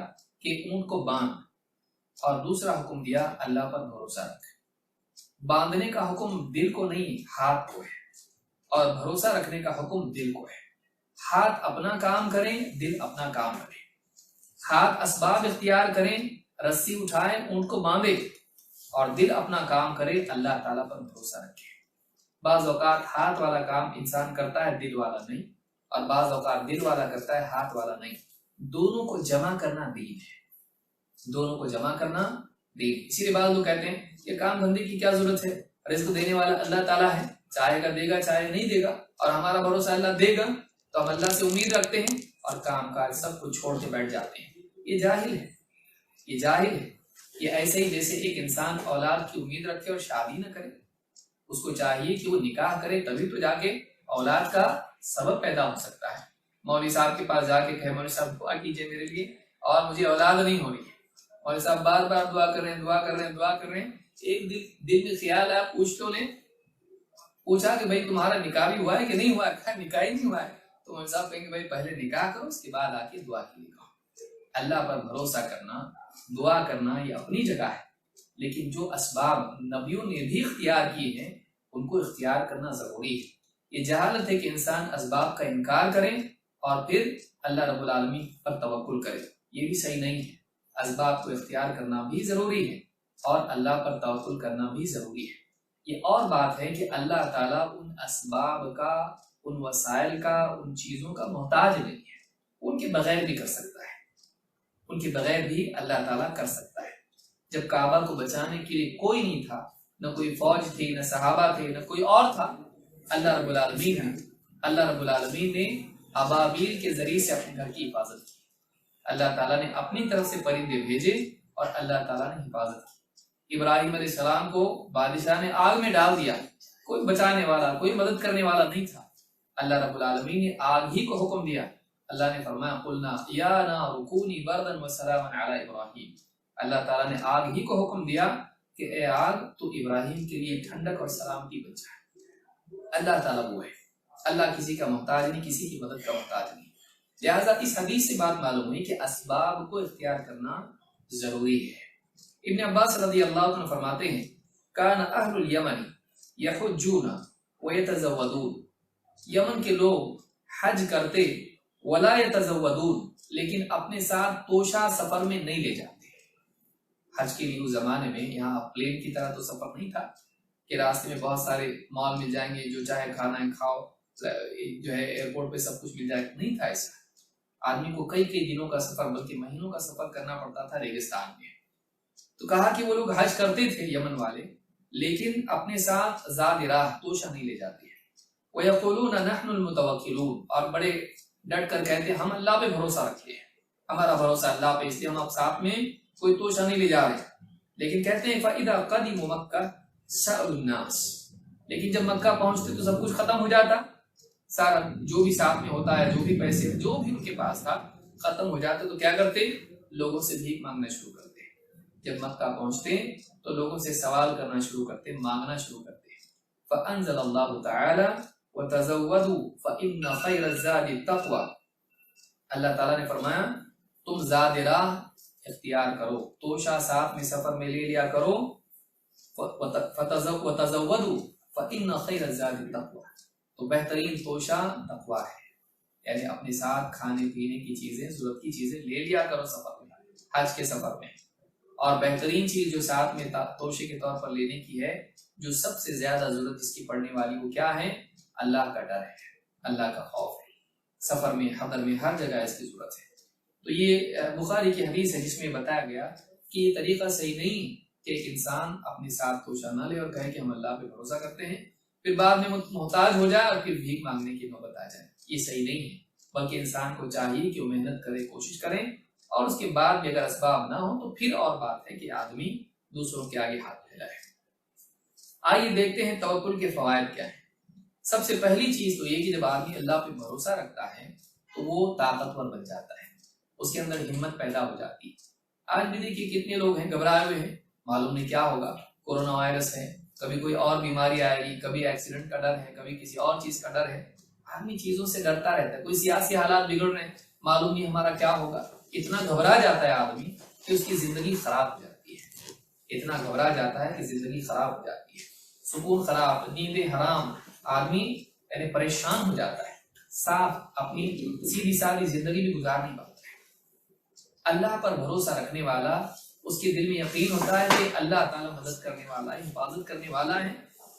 کہ اونٹ کو باندھ، اور دوسرا حکم دیا اللہ پر بھروسہ رکھ۔ باندھنے کا حکم دل کو نہیں، ہاتھ کو ہے، اور بھروسہ رکھنے کا حکم دل کو ہے۔ ہاتھ اپنا کام کریں، دل اپنا کام کریں۔ ہاتھ اسباب اختیار کریں، رسی اٹھائیں، اونٹ کو باندھے، اور دل اپنا کام کرے، اللہ تعالیٰ پر بھروسہ رکھے۔ بعض اوقات ہاتھ والا کام انسان کرتا ہے، دل والا نہیں، اور بعض اوقات دل والا کرتا ہے، ہاتھ والا نہیں۔ دونوں کو جمع کرنا دین ہے، دونوں کو جمع کرنا دین۔ اسی لیے بعض لوگ کہتے ہیں کہ کام دھندے کی کیا ضرورت ہے، رزق دینے والا اللہ تعالیٰ ہے، چاہے گا دے گا، چاہے نہیں دے گا، اور ہمارا بھروسہ اللہ دے گا، تو ہم اللہ سے امید رکھتے ہیں اور کام کاج سب کچھ چھوڑ کے بیٹھ جاتے ہیں۔ یہ جاہل ہے، یہ جاہل ہے۔ یہ ایسے ہی جیسے ایک انسان اولاد کی امید رکھے اور شادی نہ کرے۔ اس کو چاہیے کہ وہ نکاح کرے، تبھی تو جا کے اولاد کا سبب پیدا ہو سکتا ہے۔ مولوی صاحب کے پاس جا کے کہے مولوی صاحب دعا کیجیے میرے لیے، اور مجھے اولاد نہیں ہو رہی ہے۔ مولوی صاحب بار بار دعا کر رہے ہیں، دعا کر رہے ہیں، دعا کر رہے ہیں۔ ایک دل میں خیال آیا، پوچھ تو لیں، پوچھا کہ بھائی تمہارا نکاح بھی ہوا ہے کہ نہیں ہوا ہے؟ کہا نکاح ہی نہیں ہوا ہے۔ تو مولوی صاحب کہیں گے بھائی پہلے نکاح کرو، اس کے بعد آ کے دعا کے لیے کہو۔ اللہ پر بھروسہ کرنا، دعا کرنا، یہ اپنی جگہ ہے، لیکن جو اسباب نبیوں نے بھی اختیار کیے ہیں ان کو اختیار کرنا ضروری ہے۔ یہ جہالت ہے کہ انسان اسباب کا انکار کرے اور پھر اللہ رب العالمین پر توکل کرے، یہ بھی صحیح نہیں ہے۔ اسباب کو اختیار کرنا بھی ضروری ہے اور اللہ پر توکل کرنا بھی ضروری ہے۔ یہ اور بات ہے کہ اللہ تعالیٰ ان اسباب کا، ان وسائل کا، ان چیزوں کا محتاج نہیں ہے، ان کے بغیر بھی کر سکتا ہے، ان کے بغیر بھی اللہ تعالیٰ کر سکتا ہے۔ جب کعبہ کو بچانے کے لیے کوئی نہیں تھا، نہ کوئی فوج تھی، نہ صحابہ تھے، نہ کوئی اور تھا، اللہ رب العالمین نے ابابیل کے ذریعے سے اپنے گھر کی حفاظت کی۔ اللہ تعالیٰ نے اپنی طرف سے پرندے بھیجے اور اللہ تعالیٰ نے حفاظت کی۔ ابراہیم علیہ السلام کو بادشاہ نے آگ میں ڈال دیا، کوئی بچانے والا، کوئی مدد کرنے والا نہیں تھا۔ اللہ رب العالمین نے آگ ہی کو حکم دیا۔ اللہ نے فرمایا قلنا یا نار کونی بردا وسلاما علی ابراہیم۔ اللہ تعالیٰ نے آگ ہی کو حکم دیا کہ اے آگ تو ابراہیم کے لیے ٹھنڈک اور سلامتی بن جائے۔ اللہ تعالیٰ وہ ہے، اللہ کسی کا محتاج نہیں، کسی کی مدد کا محتاج نہیں۔ لہٰذا اس حدیث سے بات معلوم ہوئی کہ اسباب کو اختیار کرنا ضروری ہے۔ ابن عباس رضی اللہ عنہ فرماتے ہیں کان اہل الیمن یحجون ویتزودون، یمن کے لوگ حج کرتے ولا یتزودون، لیکن اپنے ساتھ توشہ سفر میں نہیں لے جاتے۔ حج کے لیے اس زمانے میں یہاں پلین کی طرح تو سفر نہیں تھا کہ راستے میں بہت سارے مال مل جائیں گے، جو چاہے کھانا ہے کھاؤ، جو ہے ایئرپورٹ پہ سب کچھ مل جائے، نہیں تھا ایسا۔ آدمی کو کئی دنوں کا سفر بلکہ مہینوں کا سفر کرنا پڑتا تھا ریگستان میں۔ تو کہا کہ وہ لوگ حج کرتے تھے یمن والے، لیکن اپنے ساتھ زاد راہ توشہ نہیں لے جاتے ہیں۔ وَيَقُولُونَ نَحْنُ الْمُتَوَكِّلُونَ، اور بڑے ڈٹ کر کہتے ہیں ہم اللہ پہ بھروسہ رکھتے ہیں، ہمارا بھروسہ اللہ پہ، اس لیے ہم اب ساتھ میں کوئی توشہ نہیں لے جا رہے، لیکن کہتے ہیں فَإِذَا قَدِمُوا مَكَّةَ سَأَلُوا النَّاسَ، لیکن جب مکہ پہنچتے تو سب کچھ ختم ہو جاتا، سارا جو بھی ساتھ میں ہوتا ہے، جو بھی پیسے جو بھی ان کے پاس تھا ختم ہو جاتے، تو کیا کرتے؟ لوگوں سے بھیک مانگنا شروع کرتے۔ جب مکہ پہنچتے تو لوگوں سے سوال کرنا شروع کرتے، مانگنا شروع کرتے۔ فَأَنزَلَ اللَّهُ تَعَالَى وَتَزَوَّدُوا فَإِنَّ خَيْرَ الزَّادِ التَّقْوَى، اللہ تعالیٰ نے فرمایا تم زاد راہ اختیار کرو، توشہ ساتھ میں سفر میں لے لیا کرو، وَتَزَوَّدُوا فَإِنَّ خَيْرَ الزَّادِ التَّقْوَى، تو بہترین توشہ تقویٰ ہے، یعنی اپنے ساتھ کھانے پینے کی چیزیں، ضرورت کی چیزیں لے لیا کرو سفر میں، حج کے سفر میں، اور بہترین چیز جو ساتھ میں توشے کے طور پر لینے کی ہے، جو سب سے زیادہ ضرورت جس کی پڑنے والی، وہ کیا ہے؟ اللہ کا ڈر ہے، اللہ کا خوف ہے، سفر میں، حضر میں، ہر جگہ اس کی ضرورت ہے۔ تو یہ بخاری کی حدیث ہے جس میں بتایا گیا کہ یہ طریقہ صحیح نہیں کہ ایک انسان اپنے ساتھ توشہ نہ لے اور کہے کہ ہم اللہ پہ بھروسہ کرتے ہیں، پھر بعد میں محتاج ہو جائے اور پھر بھیک مانگنے کی نوبت آ جائے، یہ صحیح نہیں ہے، بلکہ انسان کو چاہیے کہ وہ محنت کرے، کوشش کرے، اور اس کے بعد بھی اگر اسباب نہ ہو تو پھر اور بات ہے کہ آدمی دوسروں کے آگے ہاتھ پھیلائے۔ آئیے دیکھتے ہیں توکل کے فوائد کیا ہیں۔ سب سے پہلی چیز تو یہ کہ جب آدمی اللہ پہ بھروسہ رکھتا ہے تو وہ طاقتور بن جاتا ہے، اس کے اندر ہمت پیدا ہو جاتی ہے۔ آج بھی دیکھیے کتنے لوگ ہیں گھبرائے ہوئے ہیں، معلوم نہیں کیا ہوگا، کورونا وائرس ہے، کبھی کوئی اور بیماری آئے گی، کبھی ایکسیڈنٹ کا ڈر ہے، کبھی کسی اور چیز کا ڈر ہے، آدمی چیزوں سے ڈرتا رہتا ہے، کوئی سیاسی حالات بگڑ رہے ہیں، معلوم نہیں ہمارا کیا ہوگا، اتنا گھبرا جاتا ہے آدمی کہ اس کی زندگی خراب ہو جاتی ہے، اتنا گھبرا جاتا ہے کہ زندگی خراب ہو جاتی ہے، سکون خراب، نیندیں حرام، آدمی یعنی پریشان ہو جاتا ہے، صاف اپنی سیدھی سادی زندگی بھی گزار نہیں پاتا ہے۔ اللہ پر بھروسہ رکھنے والا، اس کے دل میں یقین ہوتا ہے کہ اللہ تعالیٰ مدد کرنے والا ہے، حفاظت کرنے والا ہے،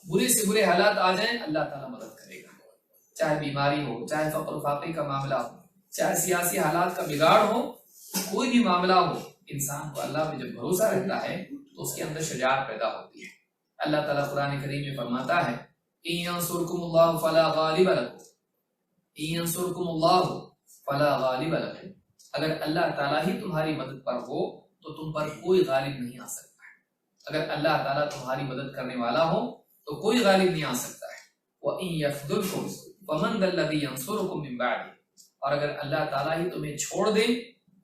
برے سے برے حالات آ جائیں اللہ تعالیٰ مدد کرے گا، چاہے بیماری ہو، چاہے فقر و فاقے کا معاملہ ہو، چاہے سیاسی حالات کا بگاڑ ہو، کوئی بھی معاملہ ہو، انسان کو اللہ پہ جب بھروسہ رکھتا ہے تو اس کے اندر شجاعت پیدا ہوتی ہے۔ اللہ تعالیٰ قرآن کریم میں فرماتا ہے إِن يَنصُرْكُمُ اللَّهُ فَلَا غَالِبَ لَكُمْ إِن يَنصُرْكُمُ اللَّهُ فَلَا غَالِبَ لَكُمْ، اگر اللہ تعالیٰ ہی تمہاری مدد پر ہو تو تم پر کوئی غالب نہیں آ سکتا ہے، اگر اللہ تعالیٰ تمہاری مدد کرنے والا ہو تو کوئی غالب نہیں آ سکتا ہے۔ وَإِن يَخْذُلْكُمْ فَمَنْ ذَا الَّذِي يَنصُرُكُم مِّن بَعْدِهِ، اور اگر اللہ تعالیٰ ہی تمہیں چھوڑ دے،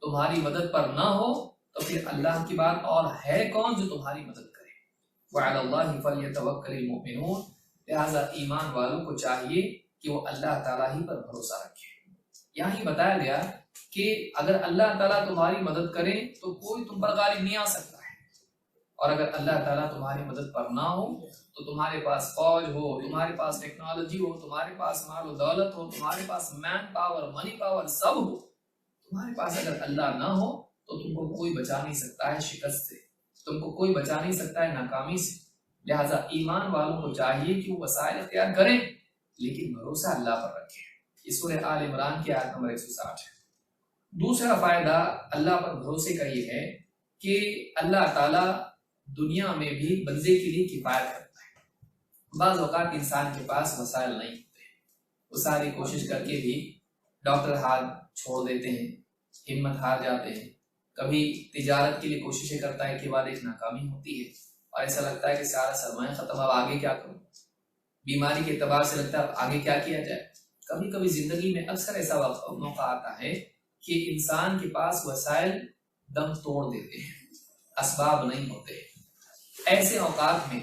تمہاری مدد پر نہ ہو، تو پھر اللہ کی بات اور ہے کون جو تمہاری مدد کرے۔ وَعَلَى اللَّهِ فَلْيَتَوَكَّلِ الْمُؤْمِنُونَ، لہٰذا ایمان والوں کو چاہیے کہ وہ اللہ تعالیٰ ہی پر بھروسہ رکھے۔ یہاں ہی بتایا گیا کہ اگر اللہ تعالیٰ تمہاری مدد کرے تو کوئی تم پر غالب نہیں آ سکتا ہے، اور اگر اللہ تعالیٰ تمہاری مدد پر نہ ہو تو تمہارے پاس فوج ہو، تمہارے پاس ٹیکنالوجی ہو، تمہارے پاس مال و دولت ہو، تمہارے پاس مین پاور، منی پاور سب ہو، تمہارے پاس اگر اللہ نہ ہو تو تم کو کوئی بچا نہیں سکتا ہے شکست سے، تم کو کوئی بچا نہیں سکتا ہے ناکامی سے۔ لہٰذا ایمان والوں کو چاہیے کہ وہ وسائل اختیار کریں لیکن بھروسہ اللہ پر رکھیں۔ یہ سورہ آل عمران کی آیت نمبر 160 ہے۔ دوسرا فائدہ اللہ پر بھروسے کا یہ ہے کہ اللہ تعالیٰ دنیا میں بھی بندے کے لیے کفایت کرتا ہے۔ بعض اوقات انسان کے پاس وسائل نہیں ہوتے، وہ ساری کوشش کر کے بھی ڈاکٹر ہاتھ چھوڑ دیتے ہیں، ہمت ہار جاتے ہیں، کبھی تجارت کے لیے کوششیں کرتا ہے، کے بعد ایک ناکامی ہوتی ہے اور ایسا لگتا ہے کہ سارا سرمایہ ختم، اب آگے کیا کروں، بیماری کے اعتبار سے لگتا ہے اب آگے کیا کیا جائے۔ کبھی کبھی زندگی میں اکثر ایسا موقع آتا ہے کہ انسان کے پاس وسائل دم توڑ دیتے ہیں، اسباب نہیں ہوتے۔ ایسے اوقات میں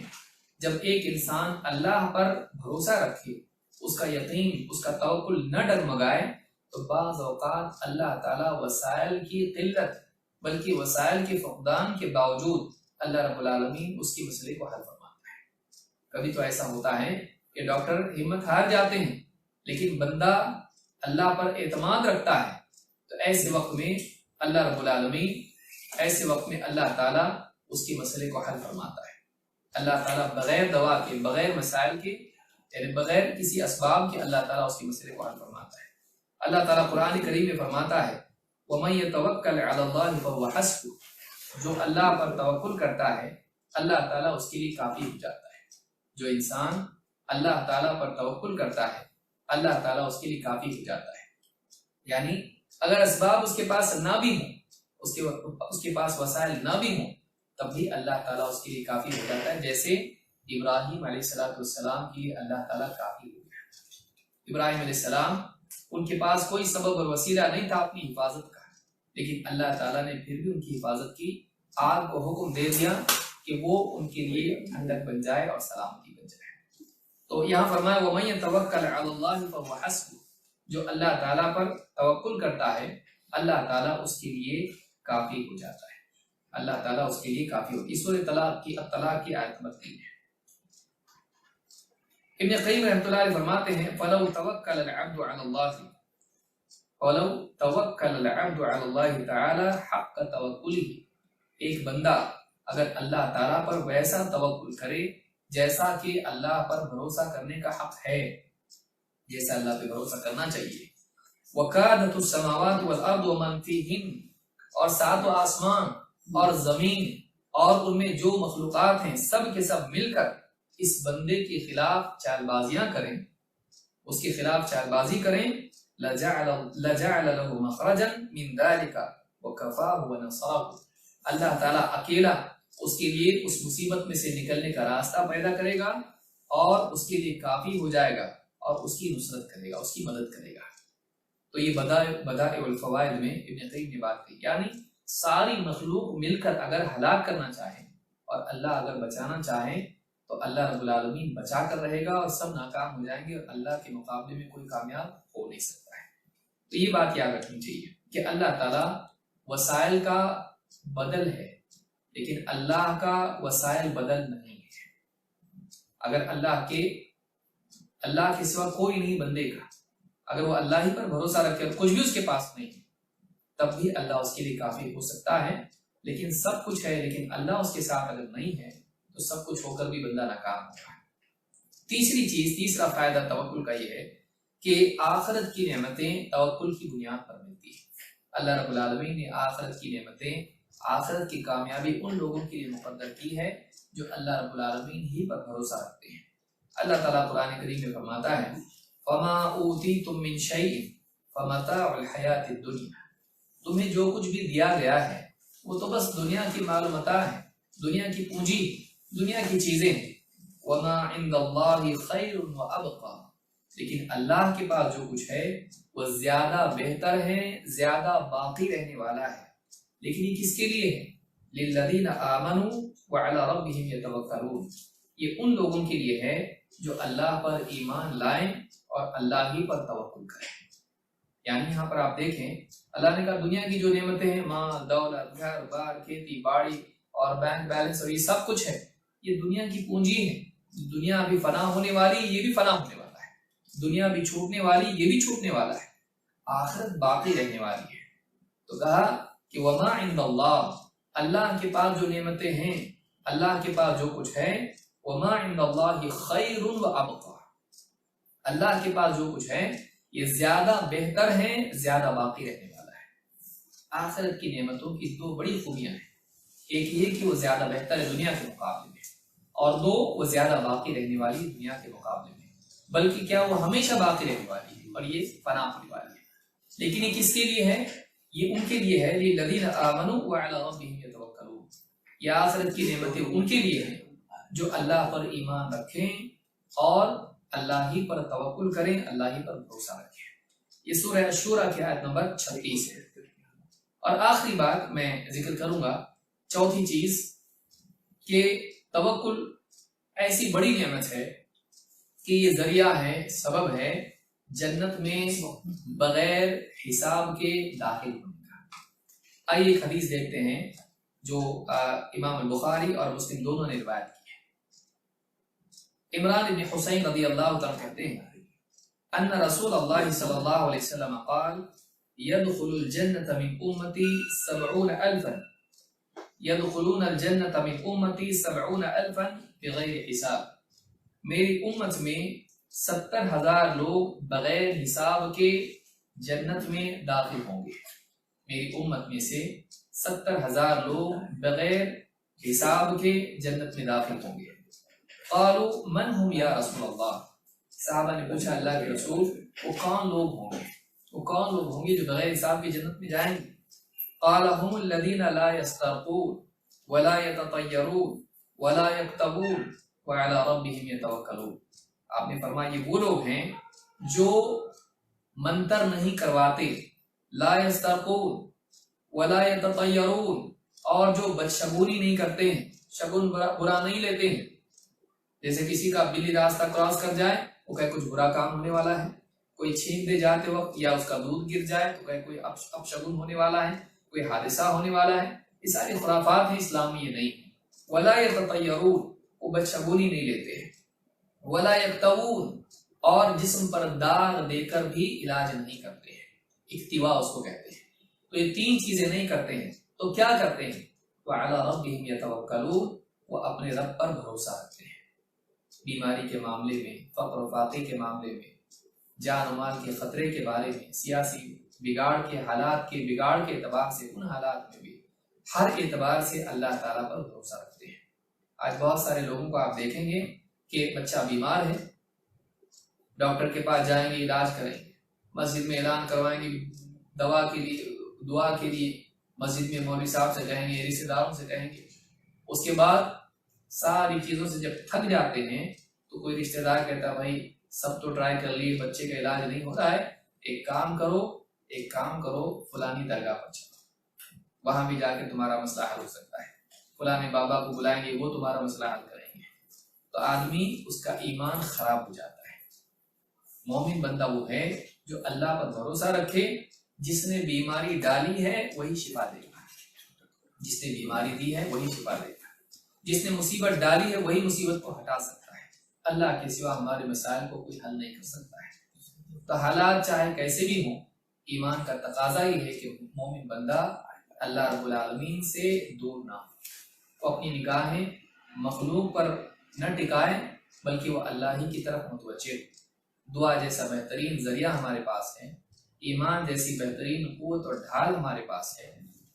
جب ایک انسان اللہ پر بھروسہ رکھے، اس کا یقین، اس کا توکل نہ ڈگمگائے، تو بعض اوقات اللہ تعالیٰ وسائل کی قلت بلکہ وسائل کے فقدان کے باوجود اللہ رب العالمین اس کی مسئلے کو حل فرماتا ہے۔ کبھی تو ایسا ہوتا ہے کہ ڈاکٹر ہمت ہار جاتے ہیں لیکن بندہ اللہ پر اعتماد رکھتا ہے، تو ایسے وقت میں اللہ رب العالمین، ایسے وقت میں اللہ تعالیٰ اس کی مسئلے کو حل فرماتا ہے۔ اللہ تعالیٰ بغیر دوا کے، بغیر مسائل کے، یعنی بغیر کسی اسباب کے اللہ تعالیٰ اس کی مسئلے کو حل فرماتا ہے۔ اللہ تعالیٰ قرآن کریم میں فرماتا ہے وَمَن يَتَوَكَّلْ عَلَى اللَّهِ فَهُوَ حَسْبُهُ، جو اللہ پر توکل کرتا ہے اللہ تعالیٰ اس کے لیے کافی ہو جاتا ہے۔ جو انسان اللہ تعالیٰ پر توکل کرتا ہے اللہ تعالیٰ اس کے لیے کافی ہو جاتا ہے۔ یعنی اگر اسباب اس کے پاس نہ بھی ہوں، اس کے پاس وسائل نہ بھی ہوں، تب بھی اللہ تعالیٰ اس کے لیے کافی ہو جاتا ہے، جیسے ابراہیم علیہ السلام کے لیے اللہ تعالیٰ کافی ہو گیا۔ ابراہیم علیہ السلام ان کے پاس کوئی سبب اور وسیلہ نہیں تھا اپنی حفاظت کا، لیکن اللہ تعالیٰ نے پھر بھی ان کی حفاظت کی، آگ کو حکم دے دیا کہ وہ ان کے لیے ٹھنڈک بن جائے اور سلامتی بن جائے۔ تو یہاں فرمایا وَمَن يَتَوَكَّلْ عَلَى اللَّهِ فَهُوَ حَسْبُهُ، جو اللہ تعالیٰ پر توکل کرتا ہے اللہ تعالیٰ اس کے لیے کافی ہو جاتا ہے، اللہ تعالیٰ اس کے لیے کافی ہوتی ہے۔ سورہ طلاق کی آیت نمبر 3 ہے۔ ابن قیم رحمۃ اللہ علیہ فرماتے ہیں فَلَوْ تَوَكَّلَ الْعَبْدُ عَلَى اللَّهِ وَلَوْ تَوَكَّلَ الْعَبْدُ عَلَى اللَّهِ تَعَالَى حَقَّ تَوَكُّلِهِ، ایک بندہ اگر اللہ تعالیٰ پر ویسا توکل کرے جیسا کہ اللہ پر بھروسہ کرنے کا حق ہے، جیسا اللہ پہ بھروسہ کرنا چاہیے، وَكَادَتُ السَّمَاوَاتُ وَالْأَرْضُ وَمَنْ فِيهِنَّ، اور ساتوں آسمان اور زمین اور ان میں جو مخلوقات ہیں سب کے سب مل کر اس بندے کے خلاف چال بازیاں کریں، اس کے خلاف چال بازی کریں، لَجَعَلَ لَهُ مَخْرَجًا مِنْ ذَلِكَ وَكَفَاهُ وَنَصَرَهُ، اللہ تعالیٰ اکیلا اس کے لیے اس مصیبت میں سے نکلنے کا راستہ پیدا کرے گا اور اس کے لیے کافی ہو جائے گا اور اس کی نصرت کرے گا، اس کی مدد کرے گا۔ تو یہ بدائع الفوائد میں ابن قیم نے بات کی، یعنی ساری مخلوق مل کر اگر ہلاک کرنا چاہیں اور اللہ اگر بچانا چاہیں تو اللہ رب العالمین بچا کر رہے گا اور سب ناکام ہو جائیں گے اور اللہ کے مقابلے میں کوئی کامیاب ہو نہیں سکتا ہے۔ تو یہ بات یاد رکھنی چاہیے کہ اللہ تعالیٰ وسائل کا بدل ہے لیکن اللہ کا وسائل بدل نہیں ہے۔ اگر اللہ کے سوا کوئی نہیں بندے کا، اگر وہ اللہ ہی پر بھروسہ رکھے اور کچھ بھی اس کے پاس نہیں تب بھی اللہ اس کے لیے کافی ہو سکتا ہے، لیکن سب کچھ ہے لیکن اللہ اس کے ساتھ اگر نہیں ہے تو سب کچھ ہو کر بھی بندہ ناکام ہوگا۔ تیسرا فائدہ توکل کا یہ ہے کہ آخرت کی نعمتیں توکل کی بنیاد پر ملتی ہیں۔ اللہ رب العالمین نے آخرت کی نعمتیں، آخرت کی کامیابی ان لوگوں کے لیے مقدر کی ہے جو اللہ رب العالمین ہی پر بھروسہ رکھتے ہیں۔ اللہ تعالیٰ قرآن کریم میں فرماتا ہے فَمَا أُوتِيتُم مِّن شَيْءٍ فَمَتَاعُ الْحَيَاةِ الدُّنْيَا، تمہیں جو کچھ بھی دیا گیا ہے وہ تو بس دنیا کی مال و متاع ہے، دنیا کی پونجی، دنیا کی چیزیں ہیں۔ وَمَا عِندَ اللَّهِ خَيْرٌ وَأَبْقَىٰ، لیکن اللہ کے پاس جو کچھ ہے وہ زیادہ بہتر ہے، زیادہ باقی رہنے والا ہے۔ لیکن یہ کس کے لیے ہے؟ لِلَّذِينَ آمَنُوا وَعَلَىٰ رَبِّهِمْ يَتَوَكَّلُونَ، یہ ان لوگوں کے لیے ہے جو اللہ پر ایمان لائیں اور اللہ ہی پر توکل کریں۔ یعنی یہاں پر آپ دیکھیں اللہ نے کہا دنیا کی جو نعمتیں ہیں، مال، دولت، گھر بار، کھیتی باڑی اور بینک بیلنس اور یہ سب کچھ ہے، یہ دنیا کی پونجی ہے۔ دنیا ابھی فنا ہونے والی، یہ بھی فنا ہونے والا ہے، دنیا بھی چھوٹنے والی، یہ بھی چھوٹنے والا ہے، آخرت باقی رہنے والی ہے۔ تو کہا کہ وما عند اللہ، اللہ کے پاس جو نعمتیں ہیں، اللہ کے پاس جو کچھ ہے، وما عند اللہ خیر وابقا، اللہ کے پاس جو کچھ ہے یہ زیادہ بہتر ہے، زیادہ باقی رہنے والا ہے۔ آخرت کی نعمتوں کی دو بڑی خوبیاں ہیں، ایک یہ کہ وہ زیادہ بہتر ہے دنیا کے مقابلے میں، اور دو وہ زیادہ باقی رہنے والی دنیا کے مقابلے میں، بلکہ کیا وہ ہمیشہ باقی رہنے والی ہے اور یہ فنا ہونے والی ہے۔ لیکن یہ کس کے لیے ہے؟ یہ ان کے لیے ہے لِلَّذِينَ آمَنُوا وَعَلَىٰ رَبِّهِمْ يَتَوَكَّلُونَ، یہ آخرت کی نعمتیں ان کے لیے ہیں جو اللہ پر ایمان رکھیں اور اللہ ہی پر توکل کریں، اللہ ہی پر بھروسہ رکھیں۔ یہ سورہ الشورى کی آیت نمبر 36 ہے۔ اور آخری بات میں ذکر کروں گا، چوتھی چیز کہ توکل ایسی بڑی نعمت ہے کہ یہ ذریعہ ہے، سبب ہے جنت میں بغیر حساب کے داخل ہونے کا۔ آئیے ایک حدیث دیکھتے ہیں جو امام البخاری اور مسلم دونوں نے روایت کی ہے۔ عمران بن حسین رضی اللہ تعالیٰ کہتے ہیں ان رسول اللہ صلی اللہ علیہ وسلم قال يدخل الجنة من امتی 70,000 يدخلون الجنة من امتی 70,000 بغیر حساب، میری امت میں 70,000 لوگ بغیر حساب کے جنت میں داخل ہوں گے۔ میری امت میں سے 70,000 لوگ بغیر حساب کے جنت میں داخل ہوں گے۔ قالوا من هم یا رسول اللہ، صحابہ نے پوچھا اللہ کے رسول وہ کون لوگ ہوں گے؟ وہ کون لوگ ہوں گے جو بغیر حساب کی جنت میں جائیں گے؟ قال هم الذين لا يسترقون ولا يتطيرون ولا يكتبون وعلى ربهم يتوكلون. آپ نے فرمایا یہ وہ لوگ ہیں جو منتر نہیں کرواتے، لا يسترقون ولا يتطيرون، اور جو بدشگونی نہیں کرتے ہیں، شگن برا نہیں لیتے ہیں. جیسے کسی کا بلی راستہ کراس کر جائے وہ کہے کچھ برا کام ہونے والا ہے، کوئی چھین دے جاتے وقت یا اس کا دودھ گر جائے تو کہے کوئی اپشگن ہونے والا ہے، کوئی حادثہ ہونے والا ہے. یہ ساری خرافات ہیں، اسلام میں یہ نہیں ہے. ولا يتطيرون، وہ بدشگونی نہیں لیتے ہیں. ولا يكتوون، اور جسم پر داغ دے کر بھی علاج نہیں کرتے ہیں، اکتوا اس کو کہتے ہیں. تو یہ تین چیزیں نہیں کرتے ہیں تو کیا کرتے ہیں؟ وعلى ربهم يتوکلون، وہ اپنے رب پر بھروسہ رکھتے ہیں. بیماری کے معاملے میں، فقر و فاقے کے معاملے میں، جان و مال کے خطرے کے بارے میں، سیاسی بگاڑ کے حالات کے بگاڑ کے اعتبار سے، ان حالات میں بھی ہر اعتبار سے اللہ تعالیٰ پر بھروسہ رکھتے ہیں. آج بہت سارے لوگوں کو آپ دیکھیں گے کہ بچہ بیمار ہے، ڈاکٹر کے پاس جائیں گے، علاج کریں گے، مسجد میں اعلان کروائیں گے دوا کے لیے، دعا کے لیے، مسجد میں مولوی صاحب سے کہیں گے، رشتے داروں سے کہیں گے. اس کے بعد ساری چیزوں سے جب تھک جاتے ہیں تو کوئی رشتے دار کہتا ہے بھائی سب تو ٹرائی کر لیے، بچے کا علاج نہیں ہو رہا ہے، ایک کام کرو فلانی درگاہ پر چلو، وہاں بھی جا کے تمہارا مسئلہ حل ہو سکتا ہے، فلانے بابا کو بلائیں گے وہ تمہارا مسئلہ حل کریں گے. تو آدمی اس کا ایمان خراب ہو جاتا ہے. مومن بندہ وہ ہے جو اللہ پر بھروسہ رکھے، جس نے بیماری ڈالی ہے وہی شفا دے گا، جس نے بیماری دی ہے وہی شفا دے گا، جس نے مصیبت ڈالی ہے وہی مصیبت کو ہٹا سکتا ہے. اللہ کے سوا ہمارے مسائل کو کوئی حل نہیں کر سکتا ہے. تو حالات چاہے کیسے بھی ہوں، ایمان کا تقاضا یہ ہے کہ مومن بندہ اللہ رب العالمین سے دور نہ ہو، وہ اپنی نگاہیں مخلوق پر نہ ٹکائے بلکہ وہ اللہ ہی کی طرف متوجہ ہو. دعا جیسا بہترین ذریعہ ہمارے پاس ہے، ایمان جیسی بہترین قوت اور ڈھال ہمارے پاس ہے.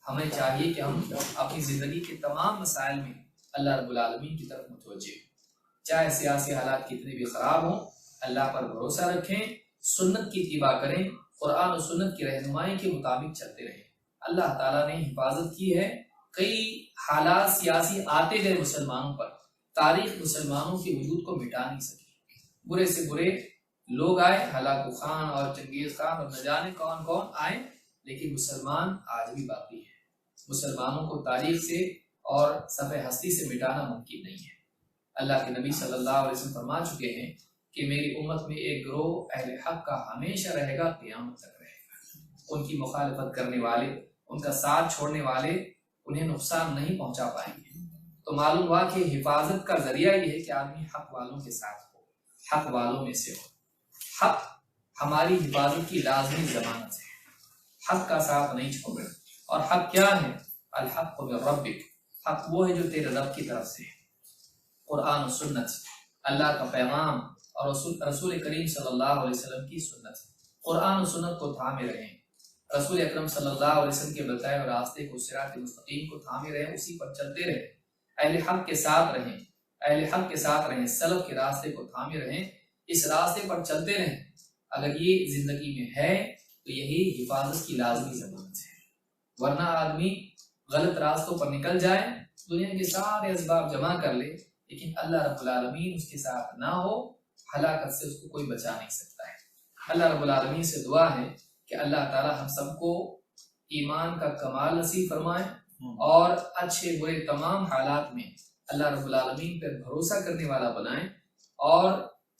ہمیں چاہیے کہ ہم اپنی زندگی کے تمام مسائل میں اللہ رب العالمین کی طرف متوجہ ہوں. چاہے سیاسی حالات کتنے بھی خراب ہوں، اللہ پر بھروسہ رکھیں، سنت کی اتباع کریں، قرآن و سنت کی رہنمائی کے مطابق چلتے رہیں. اللہ تعالیٰ نے حفاظت کی ہے. کئی حالات سیاسی آتے گئے مسلمانوں پر، تاریخ مسلمانوں کے وجود کو مٹا نہیں سکی. برے سے برے لوگ آئے، ہلاکو خان اور چنگیز خان اور نہ جانے کون کون آئے، لیکن مسلمان آج بھی باقی ہے. مسلمانوں کو تاریخ سے اور صفحہ ہستی سے مٹانا ممکن نہیں ہے. اللہ کے نبی صلی اللہ علیہ وسلم فرما چکے ہیں کہ میری امت میں ایک گروہ اہل حق کا ہمیشہ رہے گا، قیامت تک رہے گا. ان کی مخالفت کرنے والے، ان کا ساتھ چھوڑنے والے انہیں نقصان نہیں پہنچا پائیں گے. تو معلوم ہوا کہ حفاظت کا ذریعہ یہ ہے کہ آدمی حق والوں کے ساتھ ہو، حق والوں میں سے ہو. حق ہماری حفاظت کی لازمی ضمانت ہے، حق کا ساتھ نہیں چھوڑے. اور حق کیا ہے؟ الحق من ربک، حق وہ ہے جو تیرے رب کی طرف سے ہے. قرآن و سنت، اللہ کا پیغام اور رسول کریم صلی اللہ علیہ وسلم کی سنت. قرآن و سنت کو تھامے رہیں، رسول اکرم صلی اللہ علیہ وسلم کے بتائے ہوئے راستے کو، صراط مستقیم کو تھامے رہیں، اسی پر چلتے رہیں. اہل حق کے ساتھ رہیں، اہل حق کے ساتھ رہیں، سلف کے راستے کو تھامے رہیں، اس راستے پر چلتے رہیں. اگر یہ زندگی میں ہے تو یہی حفاظت کی لازمی ضمانت ہے. ورنہ آدمی غلط راستوں پر نکل جائے، دنیا کے سارے اسباب جمع کر لے، لیکن اللہ رب العالمین اس کے ساتھ نہ ہو، ہلاکت سے اس کو کوئی بچا نہیں سکتا ہے. اللہ رب العالمین سے دعا ہے کہ اللہ تعالی ہم سب کو ایمان کا کمال نصیب فرمائے اور اچھے برے تمام حالات میں اللہ رب العالمین پر بھروسہ کرنے والا بنائے، اور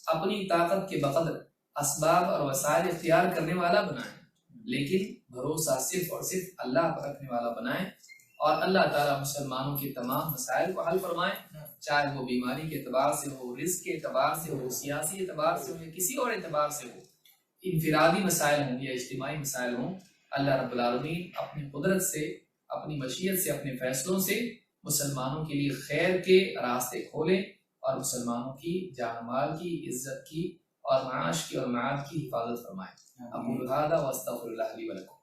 اپنی طاقت کے بقدر اسباب اور وسائل اختیار کرنے والا بنائے، لیکن بھروسہ صرف اور صرف اللہ پر رکھنے والا بنائے. اور اللہ تعالیٰ مسلمانوں کے تمام مسائل کو حل فرمائے، چاہے وہ بیماری کے اعتبار سے ہو، رزق کے اعتبار سے ہو، سیاسی اعتبار سے ہو، یا کسی اور اعتبار سے ہو، انفرادی مسائل ہوں یا اجتماعی مسائل ہوں. اللہ رب العالمین اپنی قدرت سے، اپنی مشیت سے، اپنے فیصلوں سے مسلمانوں کے لیے خیر کے راستے کھولے اور مسلمانوں کی جان مال کی، عزت کی اور معاش کی اور معاد کی حفاظت فرمائے. اقول هذا واستغفر الله لي ولكم.